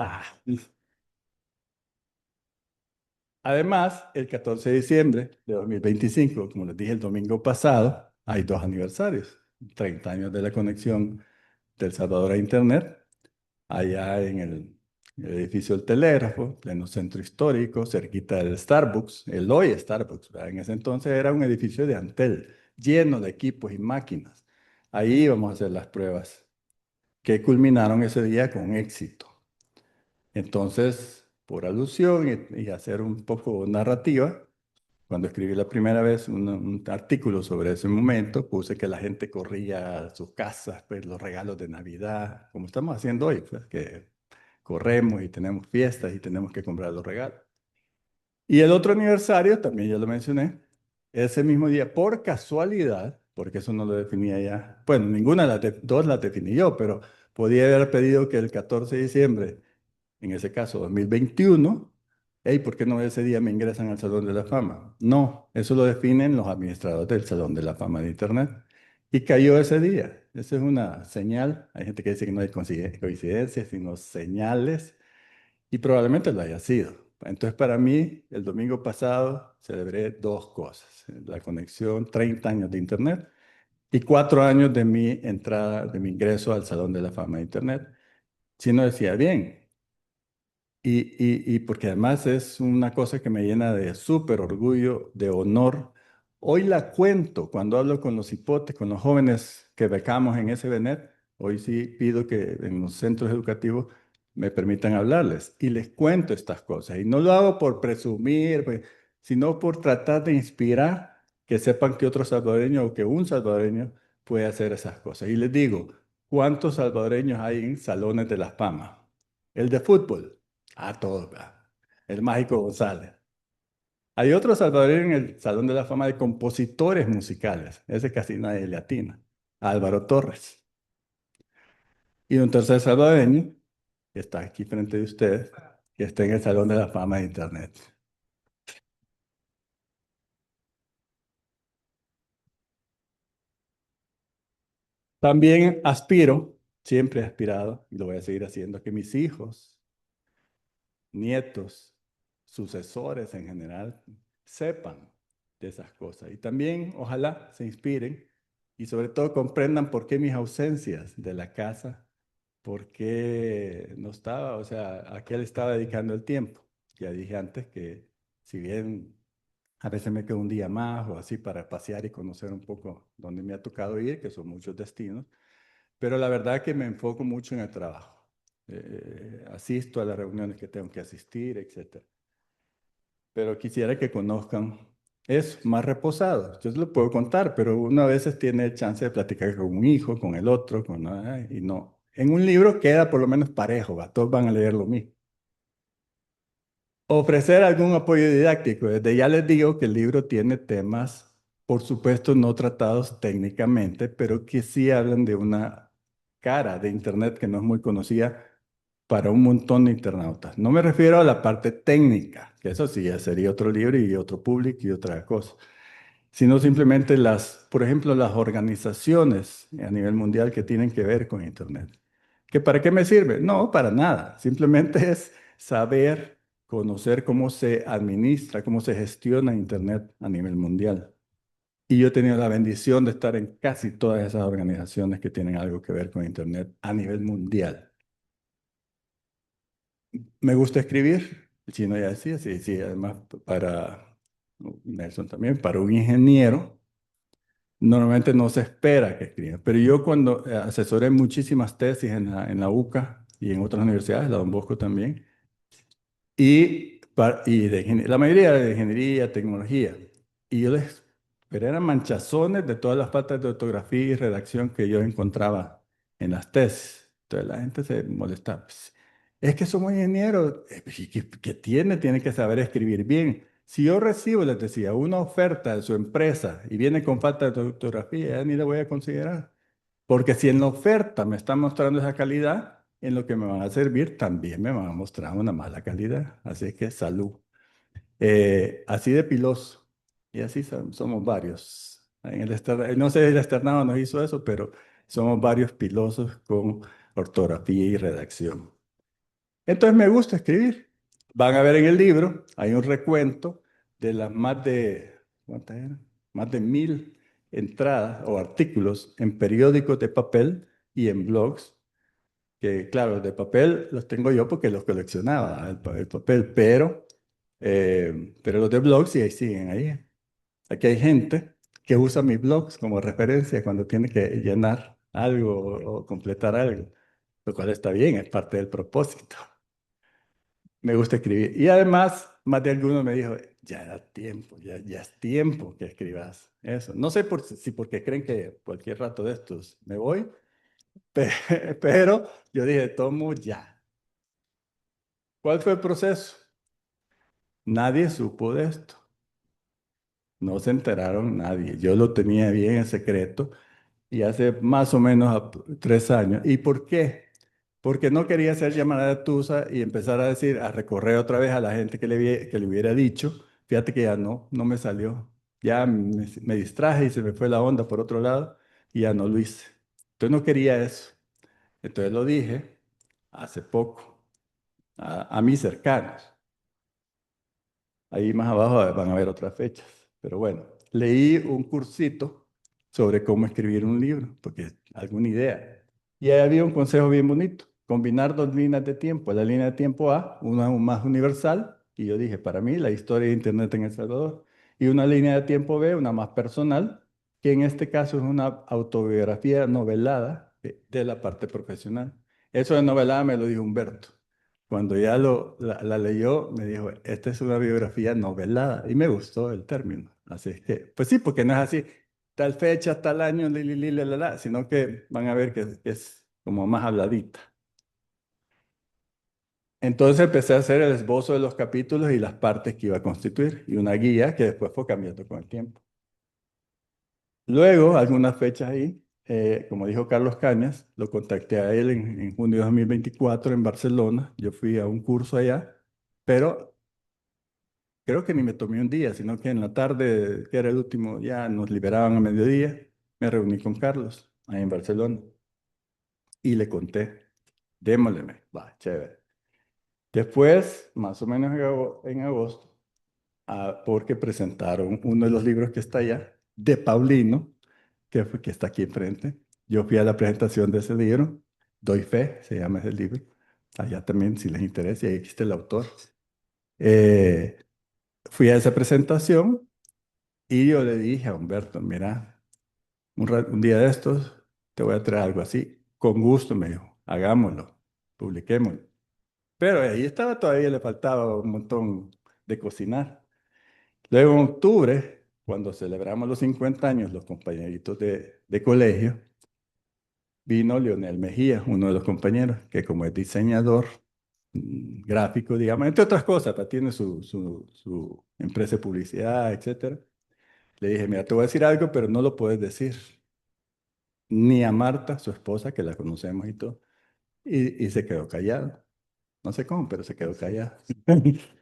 Además, el 14 de diciembre de 2025, como les dije el domingo pasado, hay dos aniversarios. 30 años de la conexión del Salvador a Internet, allá en el edificio del Telégrafo, pleno centro histórico, cerquita del Starbucks, el hoy Starbucks, ¿verdad? En ese entonces era un edificio de Antel, lleno de equipos y máquinas. Ahí íbamos a hacer las pruebas, que culminaron ese día con éxito. Entonces, por alusión y hacer un poco narrativa, cuando escribí la primera vez un artículo sobre ese momento, puse que la gente corría a sus casas, pues los regalos de Navidad, como estamos haciendo hoy, pues que corremos y tenemos fiestas y tenemos que comprar los regalos. Y el otro aniversario, también ya lo mencioné, ese mismo día, por casualidad, porque eso no lo definía ya, bueno, ninguna de las dos las definí yo, pero podía haber pedido que el 14 de diciembre, en ese caso 2021, hey, ¿por qué no ese día me ingresan al Salón de la Fama? No, eso lo definen los administradores del Salón de la Fama de Internet. Y cayó ese día. Esa es una señal. Hay gente que dice que no hay coincidencias, sino señales, y probablemente lo haya sido. Entonces, para mí, el domingo pasado celebré dos cosas. La conexión, 30 años de Internet, y 4 años de mi entrada, de mi ingreso al Salón de la Fama de Internet. Si no decía bien, y porque además es una cosa que me llena de súper orgullo, de honor. Hoy la cuento cuando hablo con los hipotes, con los jóvenes que becamos en SBNet. Hoy sí pido que en los centros educativos me permitan hablarles y les cuento estas cosas. Y no lo hago por presumir, pues, sino por tratar de inspirar que sepan que otro salvadoreño o que un salvadoreño puede hacer esas cosas. Y les digo, ¿cuántos salvadoreños hay en salones de la fama? El de fútbol. Todos, ¿verdad? El Mágico González. Hay otro salvadoreño en el Salón de la Fama de compositores musicales. Ese casi nadie le atina. Álvaro Torres. Y un tercer salvadoreño, que está aquí frente de ustedes, que está en el Salón de la Fama de Internet. También aspiro, siempre he aspirado, y lo voy a seguir haciendo, que mis hijos, nietos, sucesores en general, sepan de esas cosas. Y también, ojalá, se inspiren y sobre todo comprendan por qué mis ausencias de la casa, por qué no estaba, o sea, a qué le estaba dedicando el tiempo. Ya dije antes que si bien a veces me quedo un día más o así para pasear y conocer un poco dónde me ha tocado ir, que son muchos destinos, pero la verdad que me enfoco mucho en el trabajo. Asisto a las reuniones que tengo que asistir, etcétera. Pero quisiera que conozcan eso, más reposado. Yo se lo puedo contar, pero uno a veces tiene chance de platicar con un hijo, con el otro, y no. En un libro queda por lo menos parejo, ¿va? Todos van a leer lo mismo. Ofrecer algún apoyo didáctico. Desde ya les digo que el libro tiene temas, por supuesto, no tratados técnicamente, pero que sí hablan de una cara de Internet que no es muy conocida para un montón de internautas. No me refiero a la parte técnica, que eso sí ya sería otro libro y otro público y otra cosa, sino simplemente por ejemplo, las organizaciones a nivel mundial que tienen que ver con Internet. ¿Que para qué me sirve? No, para nada. Simplemente es saber, conocer cómo se administra, cómo se gestiona Internet a nivel mundial. Y yo he tenido la bendición de estar en casi todas esas organizaciones que tienen algo que ver con Internet a nivel mundial. Me gusta escribir, el chino ya decía, sí, sí, además para Nelson también, para un ingeniero, normalmente no se espera que escriba, pero yo cuando asesoré muchísimas tesis en la UCA y en otras universidades, la Don Bosco también, la mayoría de ingeniería, tecnología, y yo pero eran manchazones de todas las faltas de ortografía y redacción que yo encontraba en las tesis. Entonces la gente se molestaba. Pues, es que somos ingenieros. ¿Y qué tiene? Tiene que saber escribir bien. Si yo recibo, les decía, una oferta de su empresa y viene con falta de ortografía, ya ni la voy a considerar. Porque si en la oferta me están mostrando esa calidad, en lo que me van a servir también me van a mostrar una mala calidad. Así que salud. Así de piloso. Y así somos varios. No sé si el externado nos hizo eso, pero somos varios pilosos con ortografía y redacción. Entonces me gusta escribir. Van a ver en el libro, hay un recuento de las ¿cuántas eran? Más de 1000 entradas o artículos en periódicos de papel y en blogs, que claro, los de papel los tengo yo porque los coleccionaba, el papel, pero los de blogs sí ahí siguen ahí. Aquí hay gente que usa mis blogs como referencia cuando tiene que llenar algo o completar algo, lo cual está bien, es parte del propósito. Me gusta escribir. Y además, más de alguno me dijo, ya era tiempo, ya es tiempo que escribas eso. No sé si porque creen que cualquier rato de estos me voy, pero yo dije, tomo ya. ¿Cuál fue el proceso? Nadie supo de esto. No se enteraron nadie. Yo lo tenía bien en secreto y hace más o menos 3 años. ¿Y por qué? Porque no quería hacer llamada de tusa y empezar a decir, a recorrer otra vez a la gente que le hubiera dicho. Fíjate que ya no me salió. Ya me distraje y se me fue la onda por otro lado y ya no lo hice. Entonces no quería eso. Entonces lo dije hace poco a mis cercanos. Ahí más abajo van a ver otras fechas. Pero bueno, leí un cursito sobre cómo escribir un libro, porque alguna idea. Y ahí había un consejo bien bonito, combinar dos líneas de tiempo. La línea de tiempo A, una más universal, y yo dije, para mí, la historia de Internet en El Salvador. Y una línea de tiempo B, una más personal, que en este caso es una autobiografía novelada de la parte profesional. Eso de novelada me lo dijo Humberto. Cuando ya la leyó, me dijo, esta es una biografía novelada. Y me gustó el término. Así es que, pues sí, porque no es así, tal fecha, tal año, la, sino que van a ver que es como más habladita. Entonces empecé a hacer el esbozo de los capítulos y las partes que iba a constituir, y una guía que después fue cambiando con el tiempo. Luego, algunas fechas ahí, como dijo Carlos Cañas, lo contacté a él en junio de 2024 en Barcelona. Yo fui a un curso allá, pero creo que ni me tomé un día, sino que en la tarde, que era el último, ya nos liberaban a mediodía, me reuní con Carlos, ahí en Barcelona, y le conté, démosle, va, chévere. Después, más o menos en agosto, porque presentaron uno de los libros que está allá, de Paulino, que está aquí enfrente. Yo fui a la presentación de ese libro, Doy Fe, se llama ese libro. Allá también, si les interesa, y ahí existe el autor. Eh, Fui a esa presentación y yo le dije a Humberto, mira, un día de estos te voy a traer algo así. Con gusto, me dijo, hagámoslo, publiquémoslo. Pero ahí estaba todavía, le faltaba un montón de cocinar. Luego en octubre, cuando celebramos los 50 años, los compañeritos de colegio, vino Leonel Mejía, uno de los compañeros, que como es diseñador gráfico, digamos, entre otras cosas, tiene su empresa de publicidad, etcétera. Le dije, mira, te voy a decir algo, pero no lo puedes decir. Ni a Marta, su esposa, que la conocemos y todo. Y se quedó callado. No sé cómo, pero se quedó callado.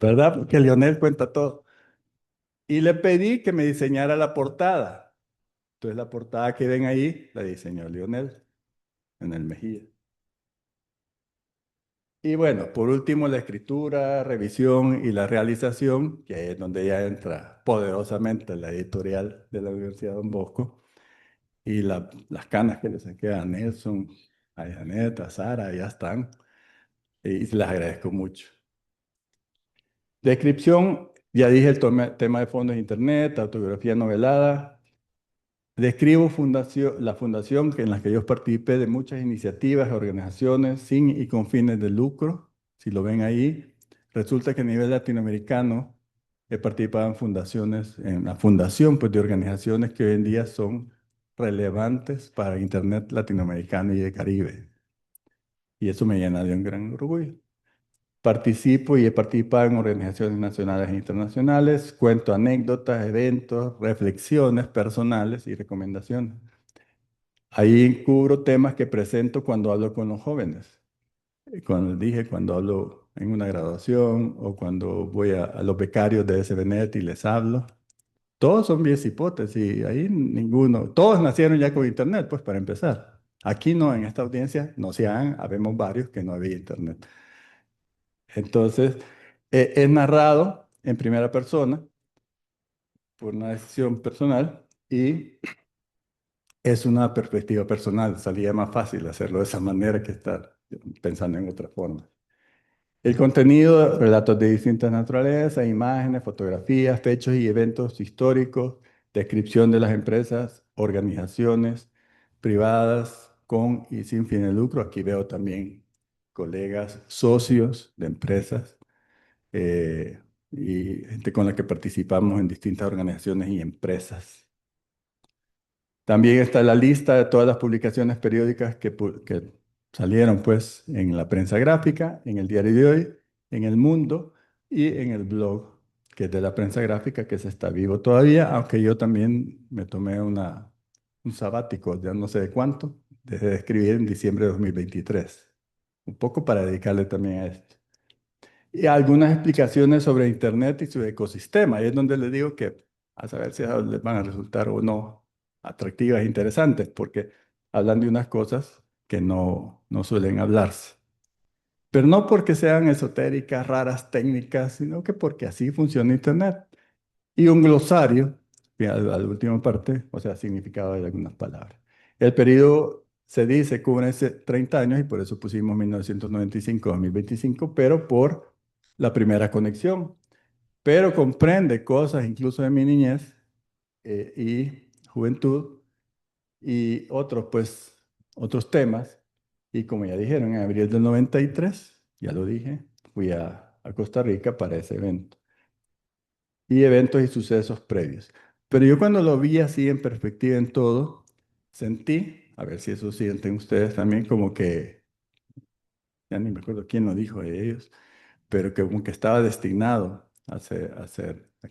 ¿Verdad? Porque Leonel cuenta todo. Y le pedí que me diseñara la portada. Entonces la portada que ven ahí la diseñó Leonel, en el Mejía. Y bueno, por último, la escritura, revisión y la realización, que es donde ya entra poderosamente la editorial de la Universidad de Don Bosco, y las canas que le saqué a Nelson, a Janet, a Sara, ya están, y les agradezco mucho. Descripción, ya dije el tema de fondos de Internet, autobiografía novelada. Describo la fundación en la que yo participé de muchas iniciativas, organizaciones sin y con fines de lucro. Si lo ven ahí, resulta que a nivel latinoamericano he participado en la fundación pues, de organizaciones que hoy en día son relevantes para Internet latinoamericano y de Caribe. Y eso me llena de un gran orgullo. Participo y he participado en organizaciones nacionales e internacionales, cuento anécdotas, eventos, reflexiones personales y recomendaciones. Ahí cubro temas que presento cuando hablo con los jóvenes. Cuando hablo en una graduación o cuando voy a los becarios de SBNet y les hablo. Todos son mis hipótesis, ahí ninguno. Todos nacieron ya con Internet, pues para empezar. Aquí no, en esta audiencia no se han, habemos varios que no había internet. Entonces, es narrado en primera persona por una decisión personal y es una perspectiva personal. Salía más fácil hacerlo de esa manera que estar pensando en otra forma. El contenido, relatos de distintas naturalezas, imágenes, fotografías, fechas y eventos históricos, descripción de las empresas, organizaciones privadas con y sin fin de lucro. Aquí veo también colegas, socios de empresas y gente con la que participamos en distintas organizaciones y empresas. También está la lista de todas las publicaciones periódicas que salieron pues en la prensa gráfica, en el diario de hoy, en El Mundo y en el blog, que es de la prensa gráfica, que se está vivo todavía, aunque yo también me tomé un sabático, ya no sé de cuánto, desde de escribir en diciembre de 2023, un poco para dedicarle también a esto. Y algunas explicaciones sobre Internet y su ecosistema. Y es donde les digo que a saber si les van a resultar o no atractivas e interesantes, porque hablan de unas cosas que no suelen hablarse. Pero no porque sean esotéricas, raras, técnicas, sino que porque así funciona Internet. Y un glosario, que a la última parte, o sea, significado de algunas palabras. El periodo se dice cubre 30 años y por eso pusimos 1995-2025, pero por la primera conexión. Pero comprende cosas incluso de mi niñez y juventud y otros, pues, otros temas. Y como ya dijeron, en abril del 93, ya lo dije, fui a Costa Rica para ese evento y eventos y sucesos previos. Pero yo cuando lo vi así en perspectiva en todo, sentí, a ver si eso sienten ustedes también, como que, ya ni me acuerdo quién lo dijo de ellos, pero que como que estaba destinado a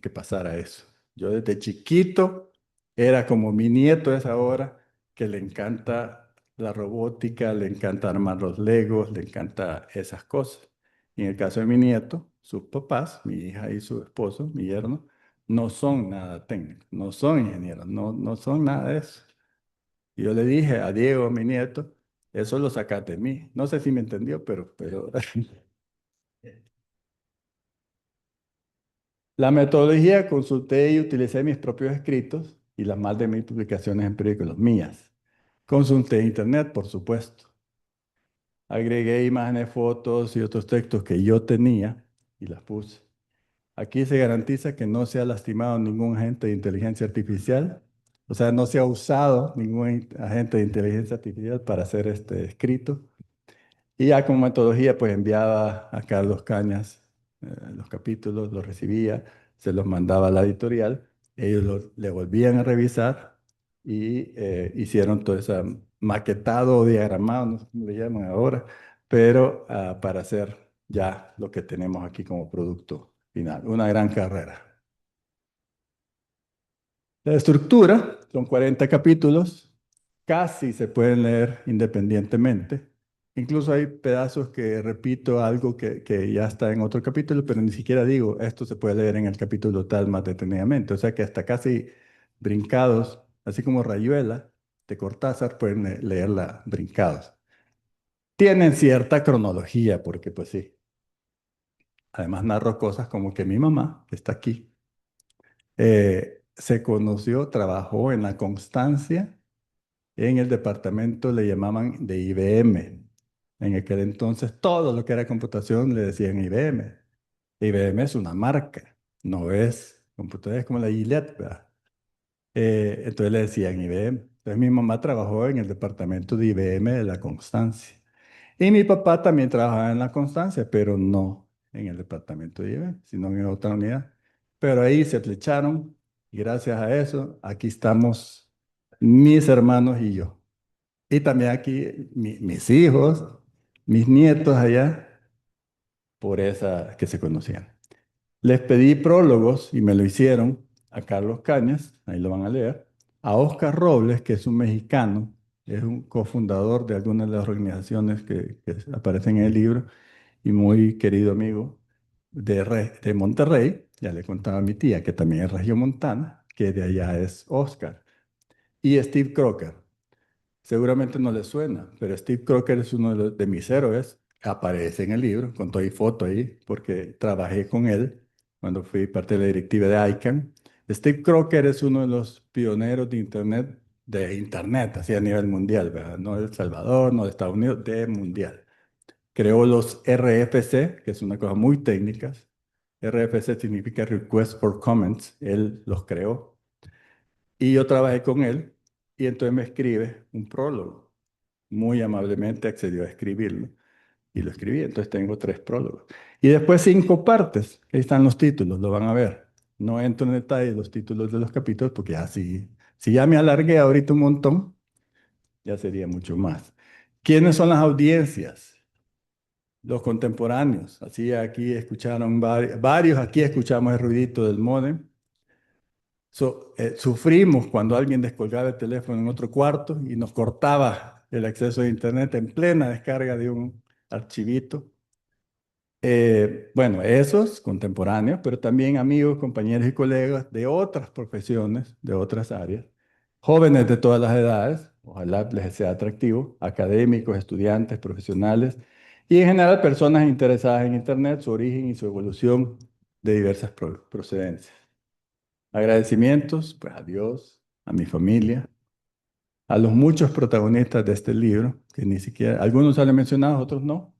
que pasara eso. Yo desde chiquito era como mi nieto es ahora, que le encanta la robótica, le encanta armar los Legos, le encanta esas cosas. Y en el caso de mi nieto, sus papás, mi hija y su esposo, mi yerno, no son nada técnicos, no son ingenieros, no son nada de eso. Y yo le dije a Diego, mi nieto, eso lo sacaste de mí. No sé si me entendió, pero la metodología, consulté y utilicé mis propios escritos y las más de 1000 publicaciones en periódicos mías. Consulté internet, por supuesto. Agregué imágenes, fotos y otros textos que yo tenía y las puse. Aquí se garantiza que no se ha lastimado ningún agente de inteligencia artificial, o sea, no se ha usado ningún agente de inteligencia artificial para hacer este escrito. Y ya como metodología, pues enviaba a Carlos Cañas los capítulos, los recibía, se los mandaba a la editorial, ellos le volvían a revisar y hicieron todo ese maquetado o diagramado, no sé cómo le llaman ahora, pero para hacer ya lo que tenemos aquí como producto final, una gran carrera. La estructura son 40 capítulos, casi se pueden leer independientemente. Incluso hay pedazos que repito algo que ya está en otro capítulo, pero ni siquiera digo, esto se puede leer en el capítulo tal más detenidamente. O sea que hasta casi brincados, así como Rayuela de Cortázar, pueden leerla brincados. Tienen cierta cronología, porque pues sí. Además narro cosas como que mi mamá, que está aquí, se conoció, trabajó en la Constancia, en el departamento le llamaban de IBM. En aquel entonces todo lo que era computación le decían IBM. IBM es una marca, no es computadores como la Gillette, ¿verdad? Entonces le decían IBM. Entonces mi mamá trabajó en el departamento de IBM de la Constancia. Y mi papá también trabajaba en la Constancia, pero no en el departamento de IBM, sino en otra unidad. Pero ahí se flecharon y gracias a eso aquí estamos mis hermanos y yo. Y también aquí mis hijos, mis nietos allá, por esa que se conocían. Les pedí prólogos y me lo hicieron a Carlos Cañas, ahí lo van a leer, a Oscar Robles, que es un mexicano, es un cofundador de algunas de las organizaciones que aparecen en el libro y muy querido amigo de Monterrey, ya le contaba a mi tía, que también es regiomontana, que de allá es Oscar, y Steve Crocker. seguramente no les suena, pero Steve Crocker es uno de mis héroes. Aparece en el libro, con toda y foto ahí, porque trabajé con él cuando fui parte de la directiva de ICANN. Steve Crocker es uno de los pioneros de Internet, así a nivel mundial, ¿verdad? No de El Salvador, no de Estados Unidos, de mundial. Creó los RFC, que es una cosa muy técnica. RFC significa Request for Comments. Él los creó. Y yo trabajé con él y entonces me escribe un prólogo. Muy amablemente accedió a escribirlo y lo escribí. Entonces tengo 3 prólogos. Y después 5 partes. Ahí están los títulos, lo van a ver. No entro en detalle los títulos de los capítulos porque ya si ya me alargué ahorita un montón, ya sería mucho más. ¿Quiénes son las audiencias? Los contemporáneos. Así aquí escucharon varios, aquí escuchamos el ruidito del módem. Sufrimos cuando alguien descolgaba el teléfono en otro cuarto y nos cortaba el acceso a Internet en plena descarga de un archivito. Bueno, esos contemporáneos, pero también amigos, compañeros y colegas de otras profesiones, de otras áreas, jóvenes de todas las edades, ojalá les sea atractivo, académicos, estudiantes, profesionales y en general personas interesadas en Internet, su origen y su evolución de diversas procedencias. Agradecimientos, pues a Dios, a mi familia, a los muchos protagonistas de este libro, que ni siquiera, algunos salen mencionados, otros no,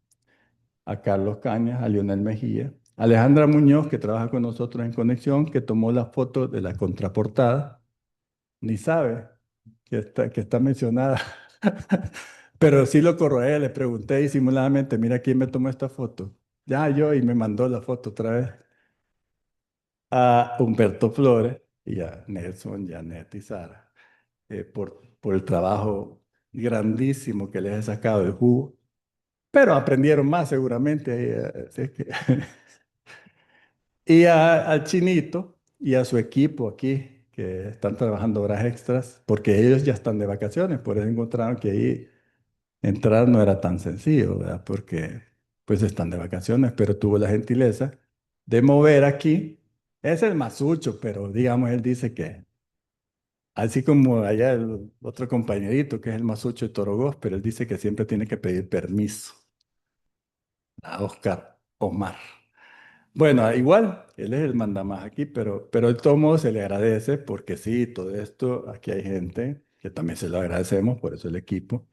a Carlos Cañas, a Lionel Mejía, a Alejandra Muñoz, que trabaja con nosotros en Conexión, que tomó la foto de la contraportada, ni sabe que está mencionada, pero sí lo corroboré, le pregunté disimuladamente, mira quién me tomó esta foto. Ya yo, y me mandó la foto otra vez a Humberto Flores y a Nelson, Janet y Sara, por el trabajo grandísimo que les he sacado del jugo, pero aprendieron más seguramente. Así es que y al Chinito y a su equipo aquí, que están trabajando horas extras, porque ellos ya están de vacaciones, por eso encontraron que ahí entrar no era tan sencillo, ¿verdad? Porque pues están de vacaciones, pero tuvo la gentileza de mover aquí. Es el masucho, pero digamos, él dice que, así como allá el otro compañerito, que es el masucho de Torogós, pero él dice que siempre tiene que pedir permiso a Oscar Omar. Bueno, igual, él es el mandamás aquí, pero de todos modos se le agradece porque sí, todo esto, aquí hay gente que también se lo agradecemos, por eso el equipo,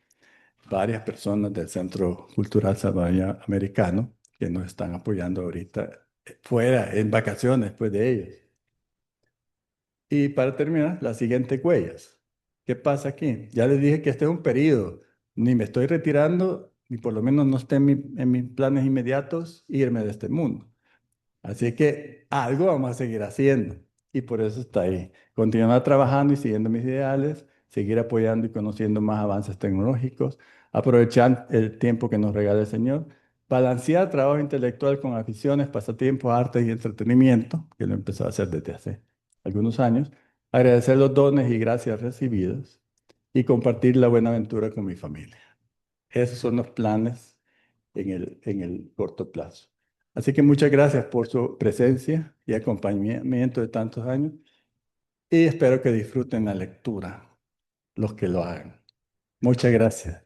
varias personas del Centro Cultural Salvadoreño Americano que nos están apoyando ahorita fuera, en vacaciones, pues de ellos. Y para terminar, las siguientes huellas. ¿Qué pasa aquí? Ya les dije que este es un periodo, ni me estoy retirando, ni por lo menos no está en mis planes inmediatos irme de este mundo. Así que algo vamos a seguir haciendo y por eso está ahí. Continuar trabajando y siguiendo mis ideales, seguir apoyando y conociendo más avances tecnológicos, aprovechar el tiempo que nos regala el Señor, balancear trabajo intelectual con aficiones, pasatiempos, arte y entretenimiento, que lo he empezado a hacer desde hace algunos años, agradecer los dones y gracias recibidos y compartir la buena aventura con mi familia. Esos son los planes en el corto plazo. Así que muchas gracias por su presencia y acompañamiento de tantos años y espero que disfruten la lectura, los que lo hagan. Muchas gracias.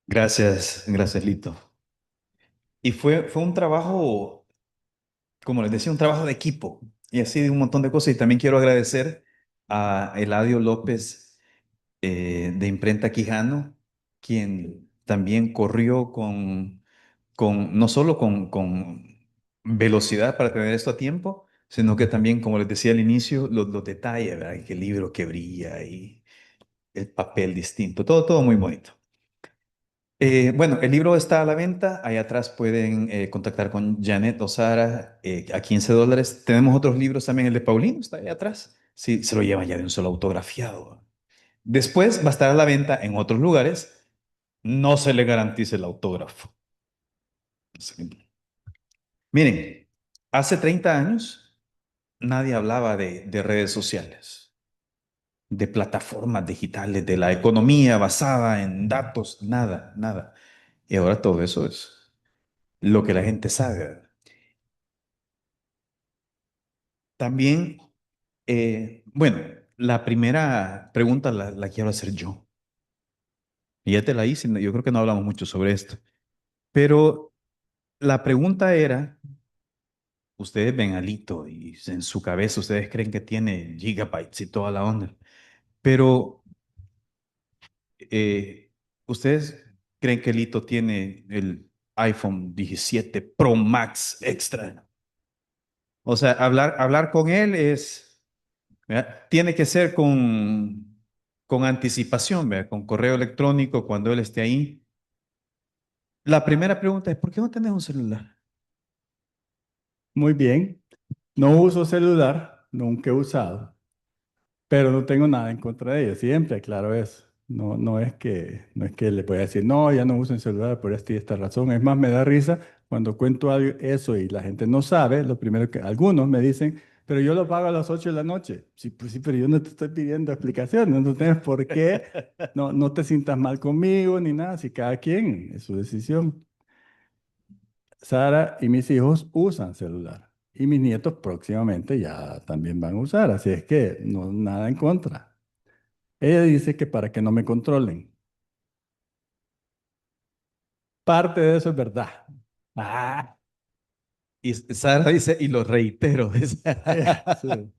Gracias, gracias, Lito. Y fue un trabajo, como les decía, un trabajo de equipo y así de un montón de cosas. Y también quiero agradecer a Eladio López de Imprenta Quijano, quien también corrió no solo con velocidad para tener esto a tiempo, sino que también, como les decía al inicio, los detalles, ¿verdad? Que el libro que brilla y el papel distinto, todo muy bonito. Bueno, el libro está a la venta. Ahí atrás pueden contactar con Janet o Sara a $15. Tenemos otros libros también, el de Paulino está ahí atrás. Sí, se lo llevan ya de un solo autografiado. Después va a estar a la venta en otros lugares. No se le garantiza el autógrafo. Miren, hace 30 años nadie hablaba de redes sociales. de plataformas digitales, de la economía basada en datos, nada, nada. Y ahora todo eso es lo que la gente sabe, ¿verdad? También, bueno, la primera pregunta la quiero hacer yo. Y ya te la hice, yo creo que no hablamos mucho sobre esto. Pero la pregunta era, ustedes ven a Lito y en su cabeza ustedes creen que tiene gigabytes y toda la onda. Pero ustedes creen que Lito tiene el iPhone 17 Pro Max Extra. O sea, hablar con él es, ¿verdad? Tiene que ser con anticipación, ¿verdad? Con correo electrónico cuando él esté ahí. La primera pregunta es, ¿por qué no tenés un celular? Muy bien. No uso celular, nunca he usado, pero no tengo nada en contra de ellos. Siempre aclaro eso. No, no es que le pueda decir, no, ya no uso el celular por esta y esta razón. Es más, me da risa cuando cuento eso y la gente no sabe. Lo primero que algunos me dicen, pero yo lo pago a las 8 de la noche. Sí, pues sí, pero yo no te estoy pidiendo explicaciones. No tienes por qué. No, no te sientas mal conmigo ni nada. Si cada quien es su decisión. Sara y mis hijos usan celular y mis nietos próximamente ya también van a usar, así es que no nada en contra. Ella dice que para que no me controlen. Parte de eso es verdad. Ah, y Sara dice, y lo reitero, dice. Sí.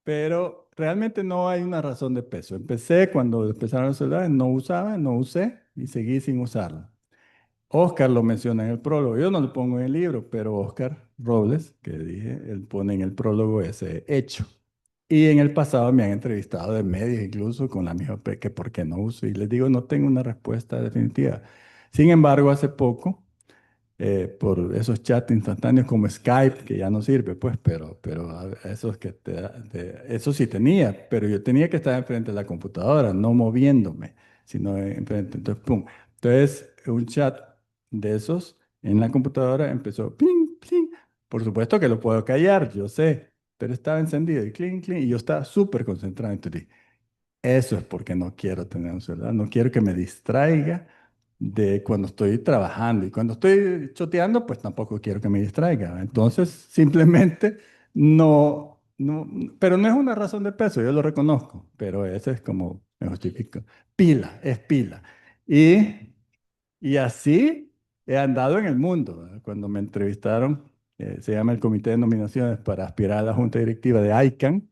Pero realmente no hay una razón de peso. Empecé cuando empezaron los celulares, no usaba, no usé y seguí sin usarlo. Oscar lo menciona en el prólogo. Yo no lo pongo en el libro, pero Oscar Robles, que dije, él pone en el prólogo ese hecho. Y en el pasado me han entrevistado de medios, incluso con la misma que por qué no uso. Y les digo, no tengo una respuesta definitiva. Sin embargo, hace poco, por esos chats instantáneos como Skype, que ya no sirve, pues, pero esos que eso sí tenía, pero yo tenía que estar enfrente de la computadora, no moviéndome, sino enfrente. Entonces, pum. Entonces, un chat de esos en la computadora empezó, ping, ping. Por supuesto que lo puedo callar, yo sé, pero estaba encendido y clink, clink, y yo estaba súper concentrado. Entonces, eso es porque no quiero tener un celular, no quiero que me distraiga de cuando estoy trabajando y cuando estoy choteando, pues tampoco quiero que me distraiga. Entonces, simplemente no, pero no es una razón de peso, yo lo reconozco, pero ese es como me justifico. Pila, es pila. Y y así he andado en el mundo, ¿verdad? Cuando me entrevistaron, se llama el Comité de Nominaciones para aspirar a la Junta Directiva de ICANN.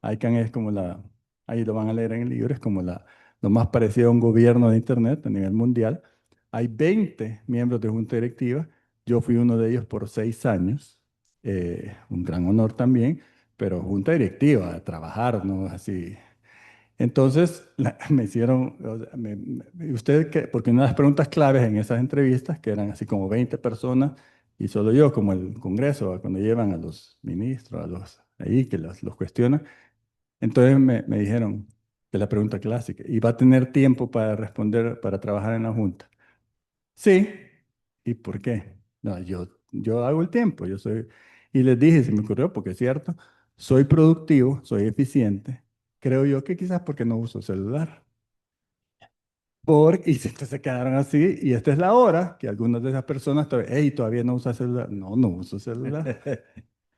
ICANN es como ahí lo van a leer en el libro, es como lo más parecido a un gobierno de Internet a nivel mundial. Hay 20 miembros de Junta Directiva, yo fui uno de ellos por 6 años, un gran honor también, pero Junta Directiva, a trabajar, ¿no? Así entonces me hicieron, o sea, usted, porque una de las preguntas claves en esas entrevistas, que eran así como 20 personas, y solo yo, como el Congreso, cuando llevan a los ministros, a los ahí que los cuestionan, entonces me dijeron que la pregunta clásica, ¿y va a tener tiempo para responder, para trabajar en la Junta? Sí. ¿Y por qué? No, yo hago el tiempo, yo soy, y les dije, se me ocurrió, porque es cierto, soy productivo, soy eficiente, creo yo que quizás porque no uso celular. Y entonces se quedaron así, y esta es la hora que algunas de esas personas todavía, hey, todavía no usa celular. No, no uso celular.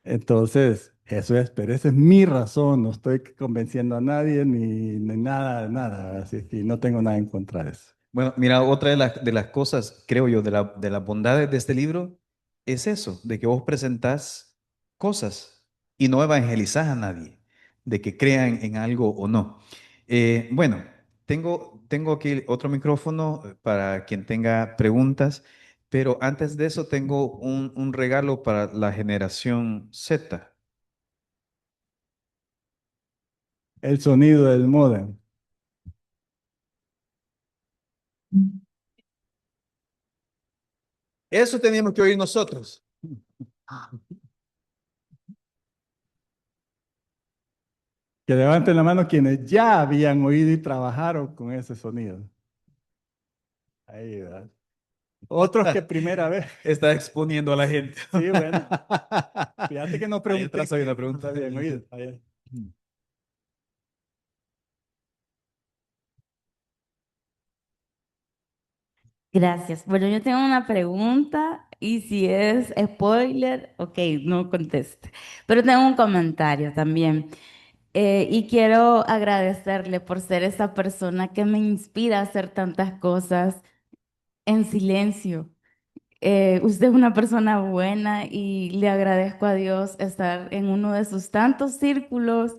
Entonces, eso es, pero esa es mi razón, no estoy convenciendo a nadie ni nada, nada, así que no tengo nada en contra de eso. Bueno, mira, otra de las cosas, creo yo, de las bondades de este libro es eso, de que vos presentás cosas y no evangelizás a nadie, de que crean en algo o no. Bueno, tengo aquí otro micrófono para quien tenga preguntas, pero antes de eso tengo un regalo para la generación Z. El sonido del módem. Eso teníamos que oír nosotros. Que levanten la mano quienes ya habían oído y trabajaron con ese sonido. Ahí, ¿verdad? Otros que primera vez. Está exponiendo a la gente. Sí, bueno. Fíjate que no Ahí pregunté. atrás hay una pregunta. No habían oído. Gracias. Bueno, yo tengo una pregunta y si es spoiler, ok, no conteste. Pero tengo un comentario también. Y quiero agradecerle por ser esa persona que me inspira a hacer tantas cosas en silencio. Usted es una persona buena y le agradezco a Dios estar en uno de sus tantos círculos,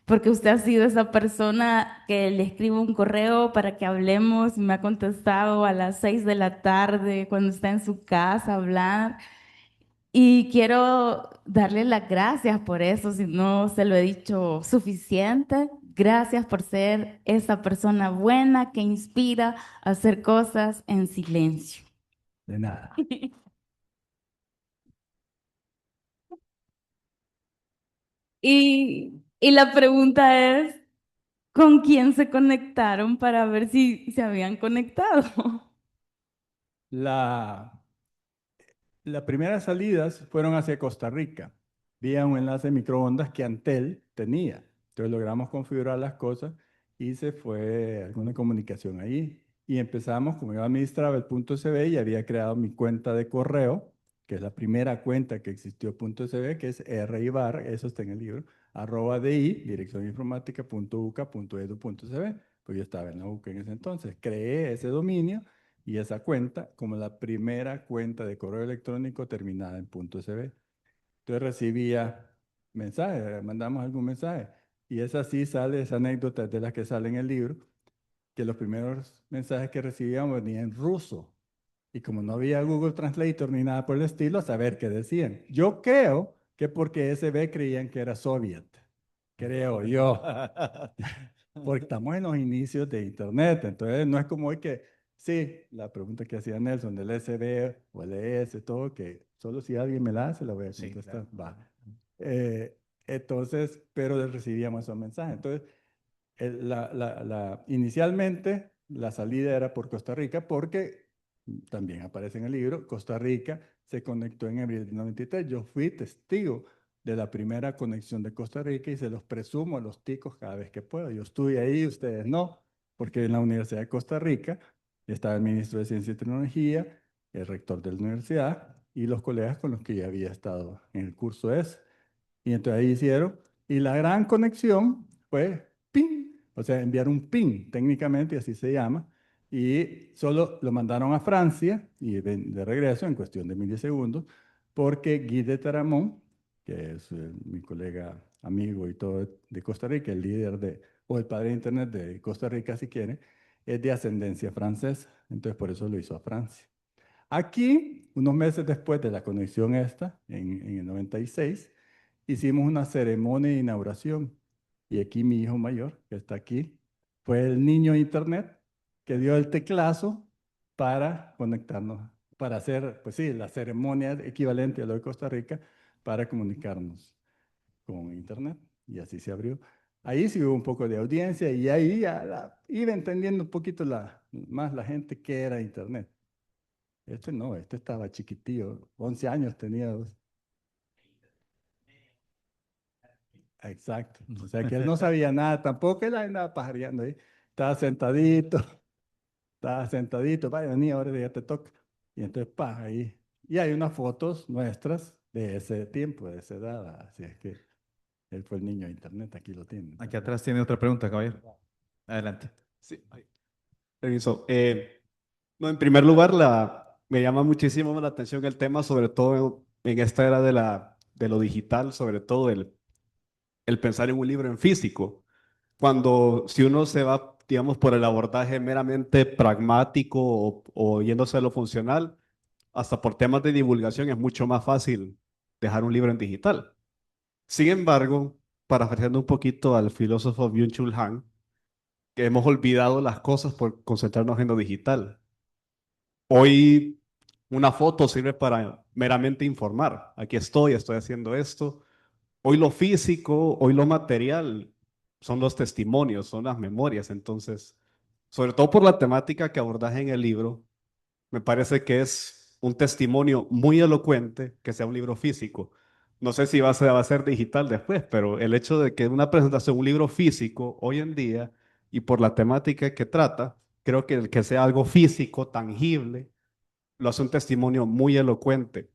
porque usted ha sido esa persona que le escribo un correo para que hablemos y me ha contestado a las 6 de la tarde cuando está en su casa a hablar. Y quiero darle las gracias por eso, si no se lo he dicho suficiente. Gracias por ser esa persona buena que inspira a hacer cosas en silencio. De nada. Y la pregunta es, ¿con quién se conectaron para ver si se habían conectado? La, Las primeras salidas fueron hacia Costa Rica, vía un enlace de microondas que Antel tenía. Entonces logramos configurar las cosas y se fue alguna comunicación ahí. Y empezamos, como yo administraba el punto .cb y había creado mi cuenta de correo, que es la primera cuenta que existió punto .cb, que es ribar, eso está en el libro, @di, direccioninformática.uca.edu.cb, pues yo estaba en la UCA en ese entonces. Creé ese dominio y esa cuenta como la primera cuenta de correo electrónico terminada en .sb. Entonces recibía mensajes, mandamos algún mensaje. Y esa sí sale, esa anécdota de las que sale en el libro, que los primeros mensajes que recibíamos venían en ruso. Y como no había Google Translator ni nada por el estilo, a saber qué decían. Yo creo que porque SB creían que era soviet. Creo yo. Porque estamos en los inicios de Internet, entonces no es como hoy que, sí, la pregunta que hacía Nelson del SB o el ES, todo, que solo si alguien me la hace, la voy a Sí, contestar. claro. Va. Entonces, pero recibíamos esos mensajes. Entonces, inicialmente la salida era por Costa Rica porque también aparece en el libro, Costa Rica se conectó en abril del 93. Yo fui testigo de la primera conexión de Costa Rica y se los presumo a los ticos cada vez que puedo. Yo estuve ahí, ustedes no, porque en la Universidad de Costa Rica estaba el ministro de Ciencia y Tecnología, el rector de la universidad y los colegas con los que ya había estado en el curso ese. Y entonces ahí hicieron, y la gran conexión fue ping, o sea, enviar un ping técnicamente, así se llama, y solo lo mandaron a Francia y de regreso en cuestión de milisegundos, porque Guy de Taramón, que es mi colega, amigo y todo de Costa Rica, el líder de, o el padre de Internet de Costa Rica, si quiere, es de ascendencia francesa, entonces por eso lo hizo a Francia. Aquí, unos meses después de la conexión esta, en el 96, hicimos una ceremonia de inauguración. Y aquí mi hijo mayor, que está aquí, fue el niño de Internet que dio el teclazo para conectarnos, para hacer, pues sí, la ceremonia equivalente a lo de Costa Rica para comunicarnos con Internet. Y así se abrió. Ahí sí hubo un poco de audiencia y ahí ya iba entendiendo un poquito más la gente qué era Internet. Este no, este estaba chiquitillo, 11 años tenía. Exacto. O sea que él no sabía nada, tampoco él andaba pajareando ahí. Estaba sentadito, estaba sentadito, vaya, vení, ahora ya te toca. Y entonces, pa, ahí. Y hay unas fotos nuestras de ese tiempo, de esa edad. Así es que él fue el niño de internet, aquí lo tienen. Aquí atrás tiene otra pregunta, caballero. Adelante. Sí, permiso. No, en primer lugar, me llama muchísimo la atención el tema, sobre todo en esta era de lo digital, sobre todo el pensar en un libro en físico. Cuando si uno se va, digamos, por el abordaje meramente pragmático o yéndose a lo funcional, hasta por temas de divulgación es mucho más fácil dejar un libro en digital. Sin embargo, parafraseando un poquito al filósofo Byung-Chul Han, que hemos olvidado las cosas por concentrarnos en lo digital. Hoy una foto sirve para meramente informar. Aquí estoy haciendo esto. Hoy lo físico, hoy lo material son los testimonios, son las memorias. Entonces, sobre todo por la temática que abordas en el libro, me parece que es un testimonio muy elocuente que sea un libro físico. No sé si va a ser digital después, pero el hecho de que una presentación, un libro físico hoy en día y por la temática que trata, creo que el que sea algo físico, tangible, lo hace un testimonio muy elocuente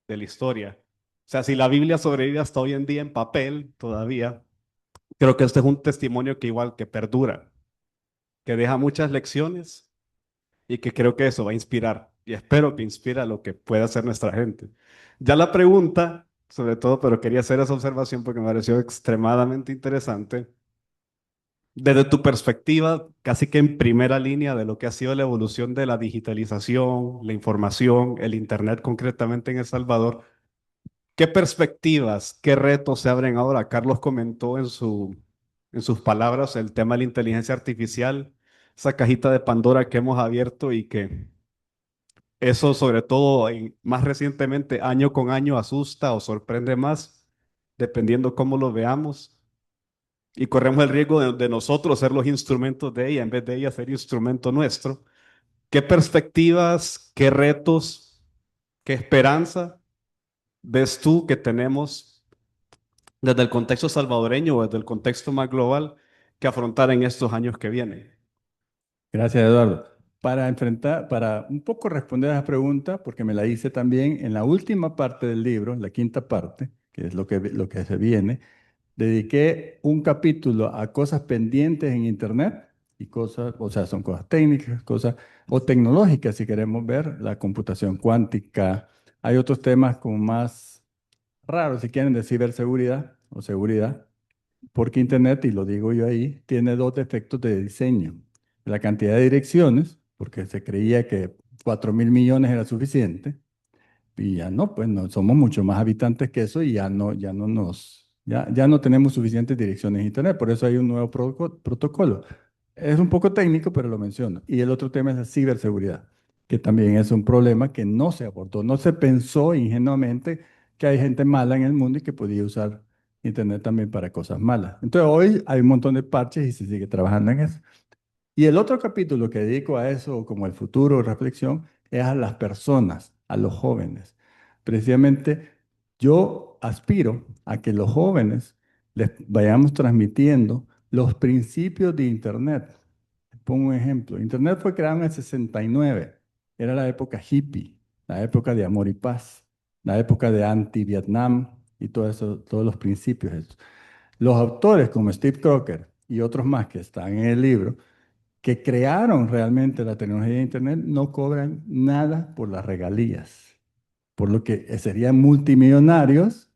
de la historia. O sea, si la Biblia sobrevive hasta hoy en día en papel todavía, creo que este es un testimonio que igual que perdura, que deja muchas lecciones y que creo que eso va a inspirar y espero que inspire a lo que pueda hacer nuestra gente. Ya la pregunta, sobre todo, pero quería hacer esa observación porque me pareció extremadamente interesante. Desde tu perspectiva, casi que en primera línea de lo que ha sido la evolución de la digitalización, la información, el Internet concretamente en El Salvador, ¿qué perspectivas, qué retos se abren ahora? Carlos comentó en sus palabras el tema de la inteligencia artificial, esa cajita de Pandora que hemos abierto y que eso sobre todo más recientemente, año con año, asusta o sorprende más, dependiendo cómo lo veamos. Y corremos el riesgo de nosotros ser los instrumentos de ella en vez de ella ser instrumento nuestro. ¿Qué perspectivas, qué retos, qué esperanza ves tú que tenemos desde el contexto salvadoreño o desde el contexto más global que afrontar en estos años que vienen? Gracias, Eduardo. Para un poco responder a esa pregunta, porque me la hice también en la última parte del libro, la quinta parte, que es lo que se viene, dediqué un capítulo a cosas pendientes en Internet y cosas, o sea, son cosas técnicas, cosas o tecnológicas, si queremos ver, la computación cuántica. Hay otros temas como más raros, si quieren, de ciberseguridad o seguridad, porque Internet, y lo digo yo ahí, tiene dos defectos de diseño. La cantidad de direcciones, porque se creía que 4.000 millones era suficiente, y ya no, pues no, somos mucho más habitantes que eso y ya no tenemos suficientes direcciones de Internet. Por eso hay un nuevo protocolo. Es un poco técnico, pero lo menciono. Y el otro tema es la ciberseguridad, que también es un problema que no se abordó. No se pensó ingenuamente que hay gente mala en el mundo y que podía usar Internet también para cosas malas. Entonces hoy hay un montón de parches y se sigue trabajando en eso. Y el otro capítulo que dedico a eso, como el futuro, reflexión, es a las personas, a los jóvenes. Precisamente yo aspiro a que los jóvenes les vayamos transmitiendo los principios de Internet. Pongo un ejemplo. Internet fue creado en el 69. Era la época hippie, la época de amor y paz, la época de anti-Vietnam y todo eso, todos los principios. Esos. Los autores como Steve Crocker y otros más que están en el libro, que crearon realmente la tecnología de Internet no cobran nada por las regalías, por lo que serían multimillonarios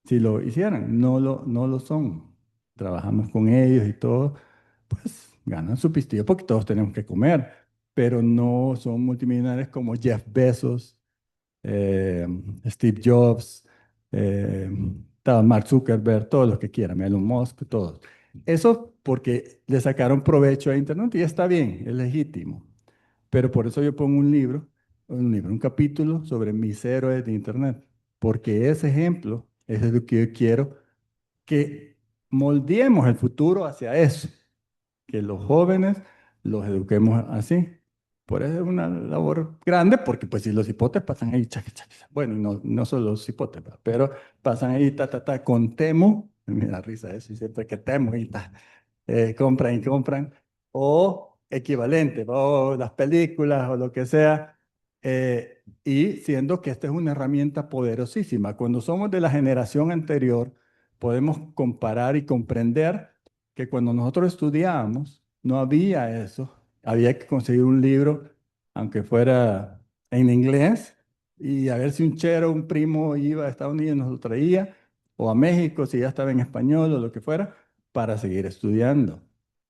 si lo hicieran. No lo son. Trabajamos con ellos y todo, pues ganan su pistillo porque todos tenemos que comer, pero no son multimillonarios como Jeff Bezos, eh, Steve Jobs, eh, Mark Zuckerberg, todos los que quieran, Elon Musk, todos. Eso porque le sacaron provecho a Internet y está bien, es legítimo. Pero por eso yo pongo un capítulo sobre mis héroes de Internet, porque ese ejemplo es lo que yo quiero que moldeemos el futuro hacia eso, que los jóvenes los eduquemos así. Por eso es una labor grande, porque pues si los hipotes pasan ahí, chaca, chaca, chaca. Bueno, y no solo los hipotes, ¿verdad? Pero pasan ahí, con Temu, me da risa eso, y siempre que Temu y compran y compran, o equivalente, o las películas o lo que sea, y siendo que esta es una herramienta poderosísima. Cuando somos de la generación anterior, podemos comparar y comprender que cuando nosotros estudiábamos, no había eso, había que conseguir un libro, aunque fuera en inglés, y a ver si un chero, un primo iba a Estados Unidos y nos lo traía, o a México si ya estaba en español o lo que fuera, para seguir estudiando.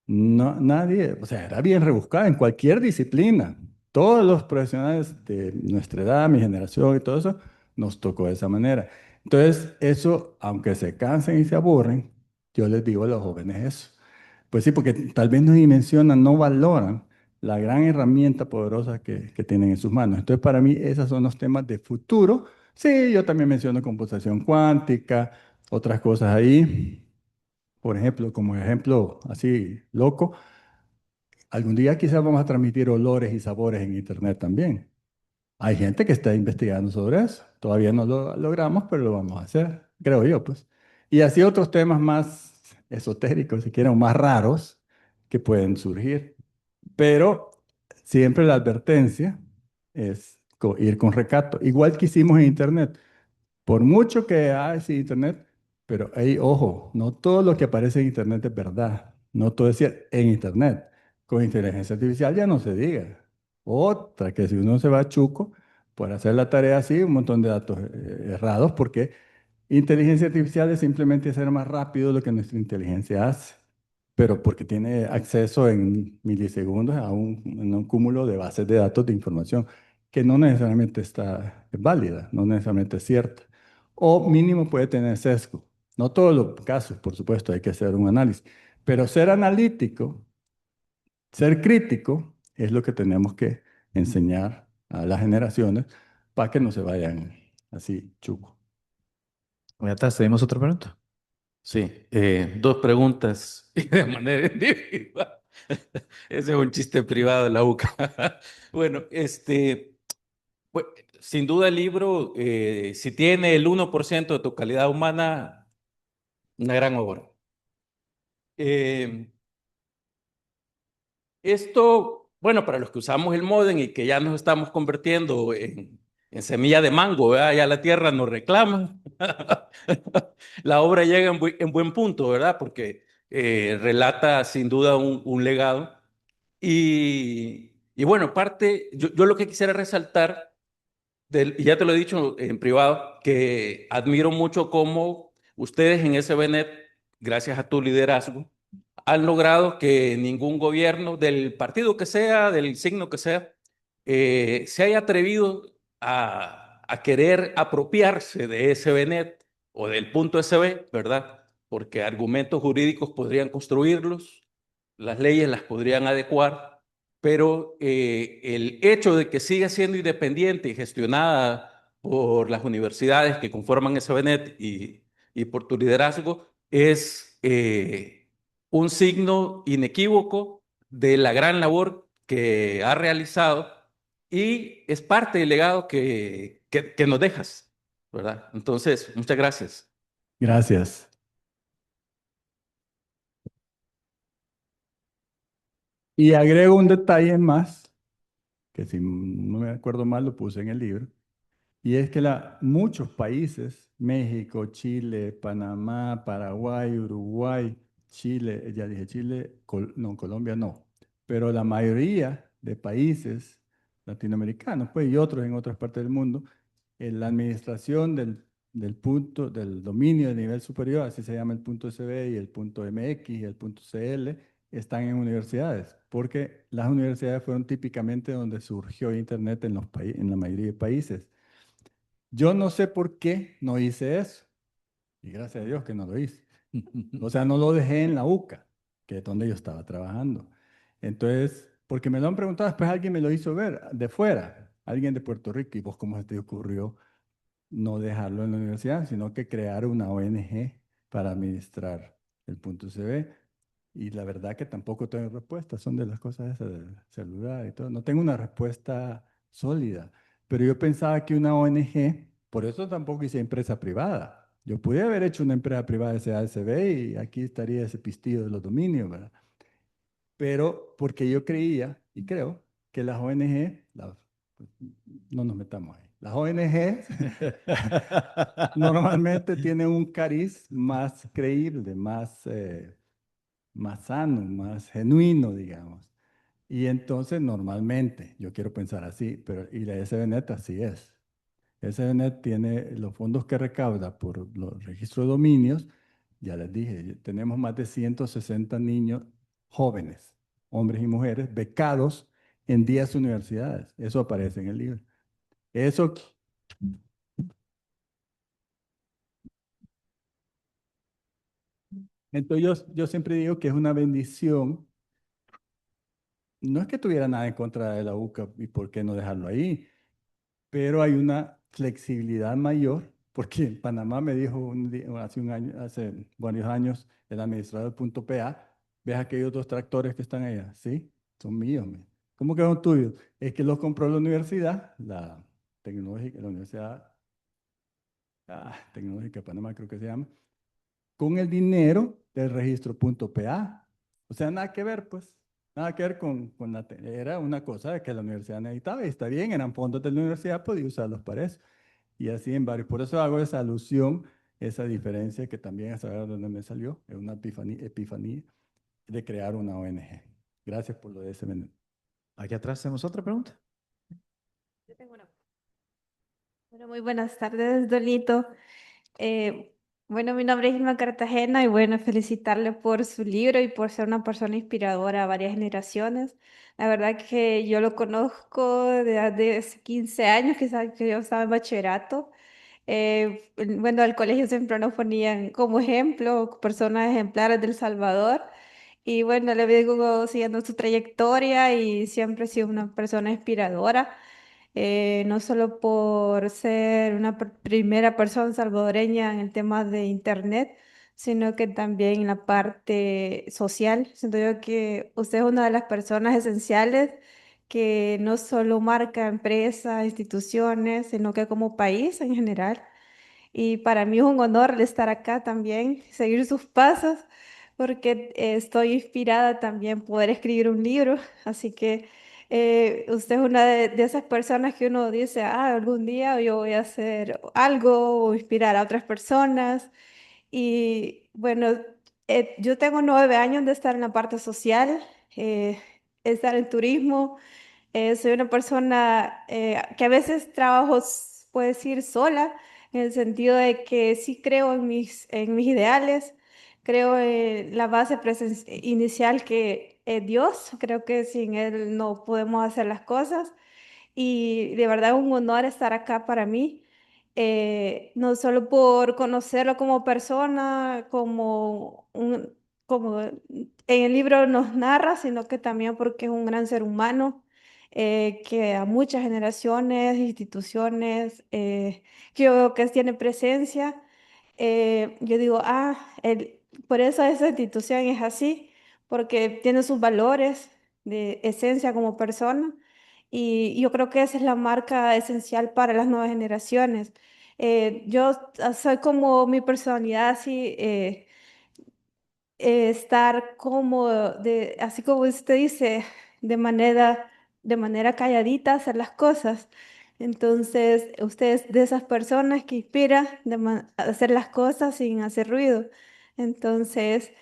No, nadie, o sea, era bien rebuscada en cualquier disciplina. Todos los profesionales de nuestra edad, mi generación y todo eso, nos tocó de esa manera. Entonces, eso, aunque se cansen y se aburren, yo les digo a los jóvenes eso. Pues sí, porque tal vez no dimensionan, no valoran la gran herramienta poderosa que tienen en sus manos. Entonces, para mí, esos son los temas de futuro. Sí, yo también menciono computación cuántica, otras cosas ahí. Por ejemplo, como ejemplo así loco, algún día quizás vamos a transmitir olores y sabores en Internet también. Hay gente que está investigando sobre eso. Todavía no lo logramos, pero lo vamos a hacer, creo yo, pues. Y así otros temas más esotéricos, si quieren, o más raros, que pueden surgir. Pero siempre la advertencia es ir con recato, igual que hicimos en Internet. Por mucho que hay sí, Internet, pero hey, ojo, no todo lo que aparece en Internet es verdad. No todo es cierto en Internet. Con inteligencia artificial ya no se diga. Otra, que si uno se va a chuco, por hacer la tarea así, un montón de datos errados, porque inteligencia artificial es simplemente hacer más rápido lo que nuestra inteligencia hace, pero porque tiene acceso en milisegundos a un cúmulo de bases de datos de información que no necesariamente está es válida, no necesariamente es cierta, o mínimo puede tener sesgo. No todos los casos, por supuesto, hay que hacer un análisis, pero ser analítico, ser crítico, es lo que tenemos que enseñar a las generaciones para que no se vayan así chuco. ¿Tenemos otra pregunta? Sí, dos preguntas y de manera individual. Ese es un chiste privado de la UCA. Bueno, pues, sin duda el libro, si tiene el 1% de tu calidad humana, una gran obra. Eh, Esto, bueno, para los que usamos el modem y que ya nos estamos convirtiendo en semilla de mango, ¿verdad? Ya la tierra nos reclama. La obra llega en buen punto, ¿verdad? Porque relata sin duda un legado. Y bueno, yo lo que quisiera resaltar, y ya te lo he dicho en privado, que admiro mucho cómo ustedes en SBNet, gracias a tu liderazgo, han logrado que ningún gobierno, del partido que sea, del signo que sea, se haya atrevido a querer apropiarse de SBNet o del punto SB, ¿verdad? Porque argumentos jurídicos podrían construirlos, las leyes las podrían adecuar, pero el hecho de que siga siendo independiente y gestionada por las universidades que conforman SBNet y por tu liderazgo es un signo inequívoco de la gran labor que ha realizado y es parte del legado que nos dejas, ¿verdad? Entonces, muchas gracias. Gracias. Y agrego un detalle más, que si no me acuerdo mal lo puse en el libro, y es que muchos países, México, Chile, Panamá, Paraguay, Uruguay, Chile, ya dije Chile, no, Colombia no, pero la mayoría de países latinoamericanos, pues, y otros en otras partes del mundo, en la administración del dominio de nivel superior, así se llama el punto SB y el punto MX y el punto CL, están en universidades, porque las universidades fueron típicamente donde surgió Internet en la mayoría de países. Yo no sé por qué no hice eso, y gracias a Dios que no lo hice. O sea, no lo dejé en la UCA, que es donde yo estaba trabajando. Entonces, porque me lo han preguntado, después alguien me lo hizo ver de fuera, alguien de Puerto Rico, y vos, ¿cómo se te ocurrió no dejarlo en la universidad, sino que crear una ONG para administrar el punto CB? Y la verdad que tampoco tengo respuesta, son de las cosas esas del celular y todo. No tengo una respuesta sólida, pero yo pensaba que una ONG, por eso tampoco hice empresa privada. Yo pude haber hecho una empresa privada de SASB y aquí estaría ese pistillo de los dominios, ¿verdad? Pero porque yo creía y creo que las ONG, no nos metamos ahí, las ONG normalmente tienen un cariz más creíble, más sano, más genuino, digamos. Y entonces normalmente, yo quiero pensar así, pero y la SBNet así es. SBNet tiene los fondos que recauda por los registros de dominios, ya les dije, tenemos más de 160 niños jóvenes, hombres y mujeres, becados en 10 universidades. Eso aparece en el libro. Eso, entonces yo siempre digo que es una bendición. No es que tuviera nada en contra de la UCA y por qué no dejarlo ahí, pero hay una flexibilidad mayor, porque en Panamá me dijo hace un año, hace varios años, el administrador del punto PA, ves aquellos dos tractores que están allá, sí, son míos. ¿Cómo que son tuyos? Es que los compró la universidad, la tecnológica, la Universidad Tecnológica de Panamá creo que se llama, con el dinero del registro punto PA. O sea, nada que ver, pues. Nada que ver con era una cosa que la universidad necesitaba y está bien, eran fondos de la universidad, podía usarlos para eso. Y así en varios. Por eso hago esa alusión, esa diferencia que también a saber dónde me salió, es una epifanía de crear una ONG. Gracias por lo de ese menú. Aquí atrás tenemos otra pregunta. Yo tengo una. Bueno, muy buenas tardes, Dolito. Eh, bueno, mi nombre es Irma Cartagena y bueno, felicitarle por su libro y por ser una persona inspiradora a varias generaciones. La verdad que yo lo conozco desde hace 15 años, quizás que yo estaba en bachillerato. Bueno, al colegio siempre nos ponían como ejemplo personas ejemplares del Salvador. Y bueno, le vengo siguiendo su trayectoria y siempre ha sido una persona inspiradora, no solo por ser una primera persona salvadoreña en el tema de Internet, sino que también en la parte social. Siento yo que usted es una de las personas esenciales que no solo marca empresas, instituciones, sino que como país en general. Y para mí es un honor el estar acá también, seguir sus pasos, porque estoy inspirada también poder escribir un libro. Así que usted es una de esas personas que uno dice, ah, algún día yo voy a hacer algo o inspirar a otras personas. Y bueno, yo tengo 9 años de estar en la parte social, eh, estar en turismo. Soy una persona que a veces trabajo, puedo decir, sola, en el sentido de que sí creo en mis ideales, creo en la base inicial que es Dios, creo que sin Él no podemos hacer las cosas. Y de verdad es un honor estar acá para mí, no solo por conocerlo como persona, como en el libro nos narra, sino que también porque es un gran ser humano, que a muchas generaciones, instituciones, que yo veo que tiene presencia. Yo digo, por eso esa institución es así, porque tiene sus valores de esencia como persona. Y yo creo que esa es la marca esencial para las nuevas generaciones. Yo soy como mi personalidad así, estar cómodo, así como usted dice, de manera calladita hacer las cosas. Entonces, usted es de esas personas que inspira a hacer las cosas sin hacer ruido. Entonces,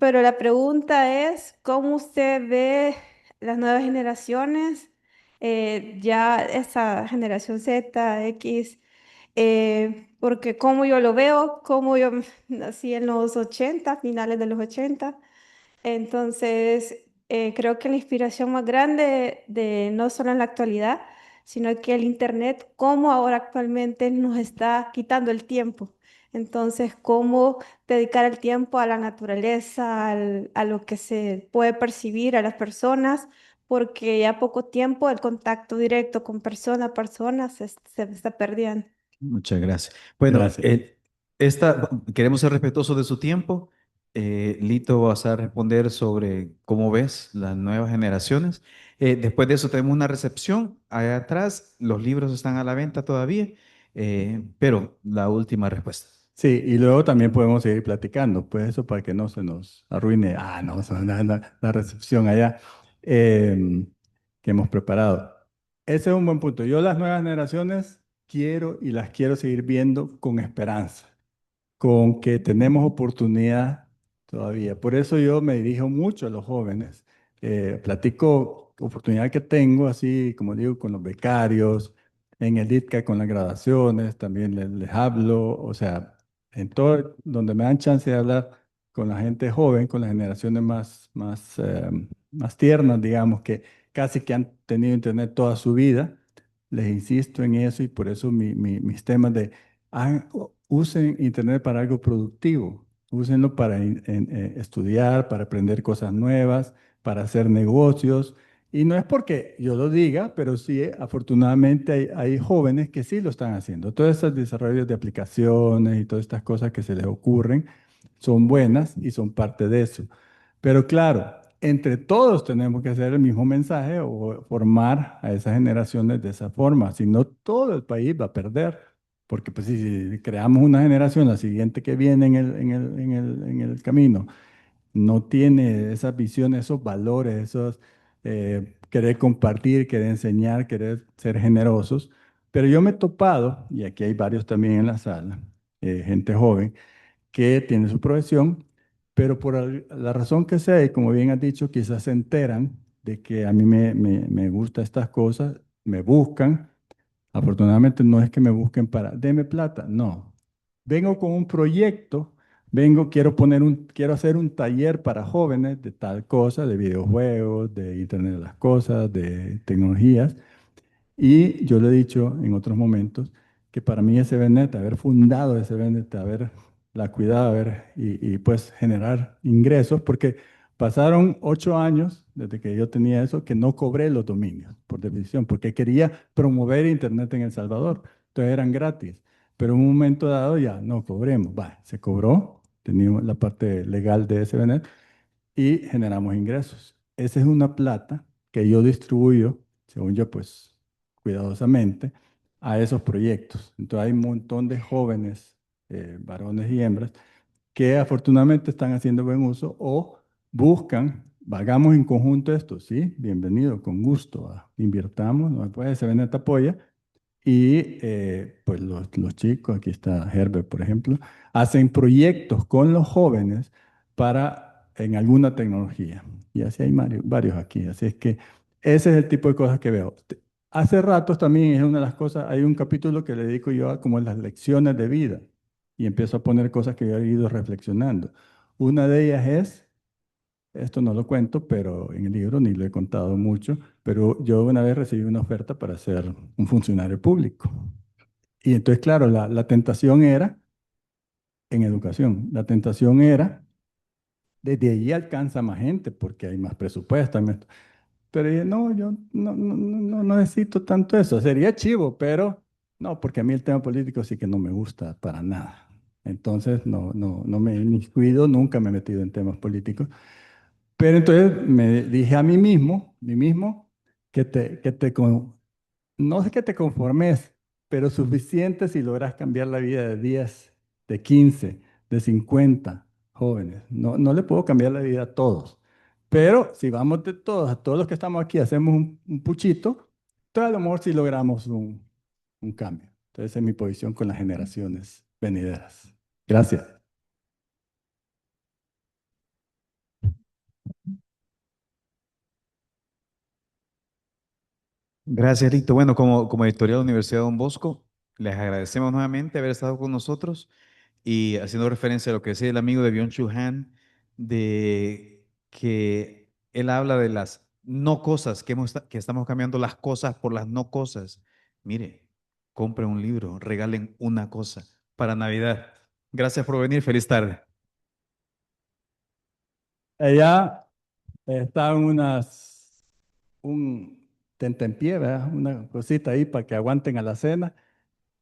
pero la pregunta es, ¿cómo usted ve las nuevas generaciones? Ya esa generación Z, X, porque como yo lo veo, como yo nací en los 80, finales de los 80. Entonces, creo que la inspiración más grande de no solo en la actualidad, sino que el Internet, cómo ahora actualmente nos está quitando el tiempo. Entonces, cómo dedicar el tiempo a la naturaleza, a lo que se puede percibir a las personas, porque ya poco tiempo el contacto directo con persona a persona se está perdiendo. Muchas gracias. Bueno, Gracias. queremos ser respetuosos de su tiempo. Lito, vas a responder sobre cómo ves las nuevas generaciones. Después de eso tenemos una recepción. Allá atrás, los libros están a la venta todavía, pero la última respuesta. Sí, y luego también podemos seguir platicando, pues eso para que no se nos arruine, no, la recepción allá que hemos preparado. Ese es un buen punto. Yo las nuevas generaciones quiero y las quiero seguir viendo con esperanza, con que tenemos oportunidad todavía. Por eso yo me dirijo mucho a los jóvenes. Platico oportunidad que tengo, así como digo, con los becarios, en el ITCA con las graduaciones, también les hablo, o sea, en todo donde me dan chance de hablar con la gente joven, con las generaciones más tiernas, digamos, que casi que han tenido internet toda su vida. Les insisto en eso y por eso mis temas de usen Internet para algo productivo, úsenlo para estudiar, para aprender cosas nuevas, para hacer negocios. Y no es porque yo lo diga, pero sí, afortunadamente hay jóvenes que sí lo están haciendo. Todos esos desarrollos de aplicaciones y todas estas cosas que se les ocurren son buenas y son parte de eso. Pero claro, entre todos tenemos que hacer el mismo mensaje o formar a esas generaciones de esa forma, si no todo el país va a perder, porque pues si creamos una generación, la siguiente que viene en el camino, no tiene esas visiones, esos valores, esos querer compartir, querer enseñar, querer ser generosos. Pero yo me he topado, y aquí hay varios también en la sala, gente joven, que tiene su profesión, pero por la razón que sea, y como bien has dicho, quizás se enteran de que a mí me gustan estas cosas, me buscan. Afortunadamente no es que me busquen para, deme plata, no. Vengo con un proyecto, quiero hacer un taller para jóvenes de tal cosa, de videojuegos, de Internet de las cosas, de tecnologías. Y yo le he dicho en otros momentos que para mí ese BNet, haber fundado ese BNet, la cuidado, pues generar ingresos, porque pasaron 8 años desde que yo tenía eso, que no cobré los dominios por definición, porque quería promover Internet en El Salvador. Entonces eran gratis, pero en un momento dado ya no cobremos. Va, se cobró, teníamos la parte legal de ese BNet y generamos ingresos. Esa es una plata que yo distribuyo, según yo, pues cuidadosamente, a esos proyectos. Entonces hay un montón de jóvenes, varones y hembras, que afortunadamente están haciendo buen uso o buscan, hagamos en conjunto esto, ¿sí? Bienvenido, con gusto, invirtamos, no puede, se ven esta apoya y pues los chicos, aquí está Herbert, por ejemplo, hacen proyectos con los jóvenes en alguna tecnología. Y así hay varios aquí. Así es que ese es el tipo de cosas que veo. Hace ratos también es una de las cosas, hay un capítulo que le dedico yo a como las lecciones de vida y empiezo a poner cosas que yo he ido reflexionando. Una de ellas es, esto no lo cuento, pero en el libro ni lo he contado mucho, pero yo una vez recibí una oferta para ser un funcionario público. Y entonces, claro, la tentación era en educación. La tentación era, desde allí alcanza más gente porque hay más presupuesto. Pero dije, no, yo no necesito tanto eso. Sería chivo, pero no, porque a mí el tema político sí que no me gusta para nada. Entonces, no me he inmiscuido, nunca me he metido en temas políticos. Pero entonces me dije a mí mismo, no es que te conformes, pero suficiente si logras cambiar la vida de 10, de 15, de 50 jóvenes. No le puedo cambiar la vida a todos. Pero si vamos de todos, a todos los que estamos aquí, hacemos un puchito, entonces a lo mejor sí logramos un cambio. Entonces esa es mi posición con las generaciones venideras. Gracias. Gracias, Lito. Bueno, como editorial de la Universidad de Don Bosco, les agradecemos nuevamente haber estado con nosotros y haciendo referencia a lo que decía el amigo de Byung-Chul Han, de que él habla de las no cosas, que estamos cambiando las cosas por las no cosas. Mire, compren un libro, regalen una cosa para Navidad. Gracias por venir. Feliz tarde. Allá están un tentempié, ¿verdad? Una cosita ahí para que aguanten a la cena.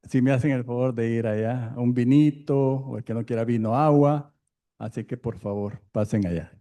Si me hacen el favor de ir allá, a un vinito, o el que no quiera vino, agua. Así que por favor, pasen allá.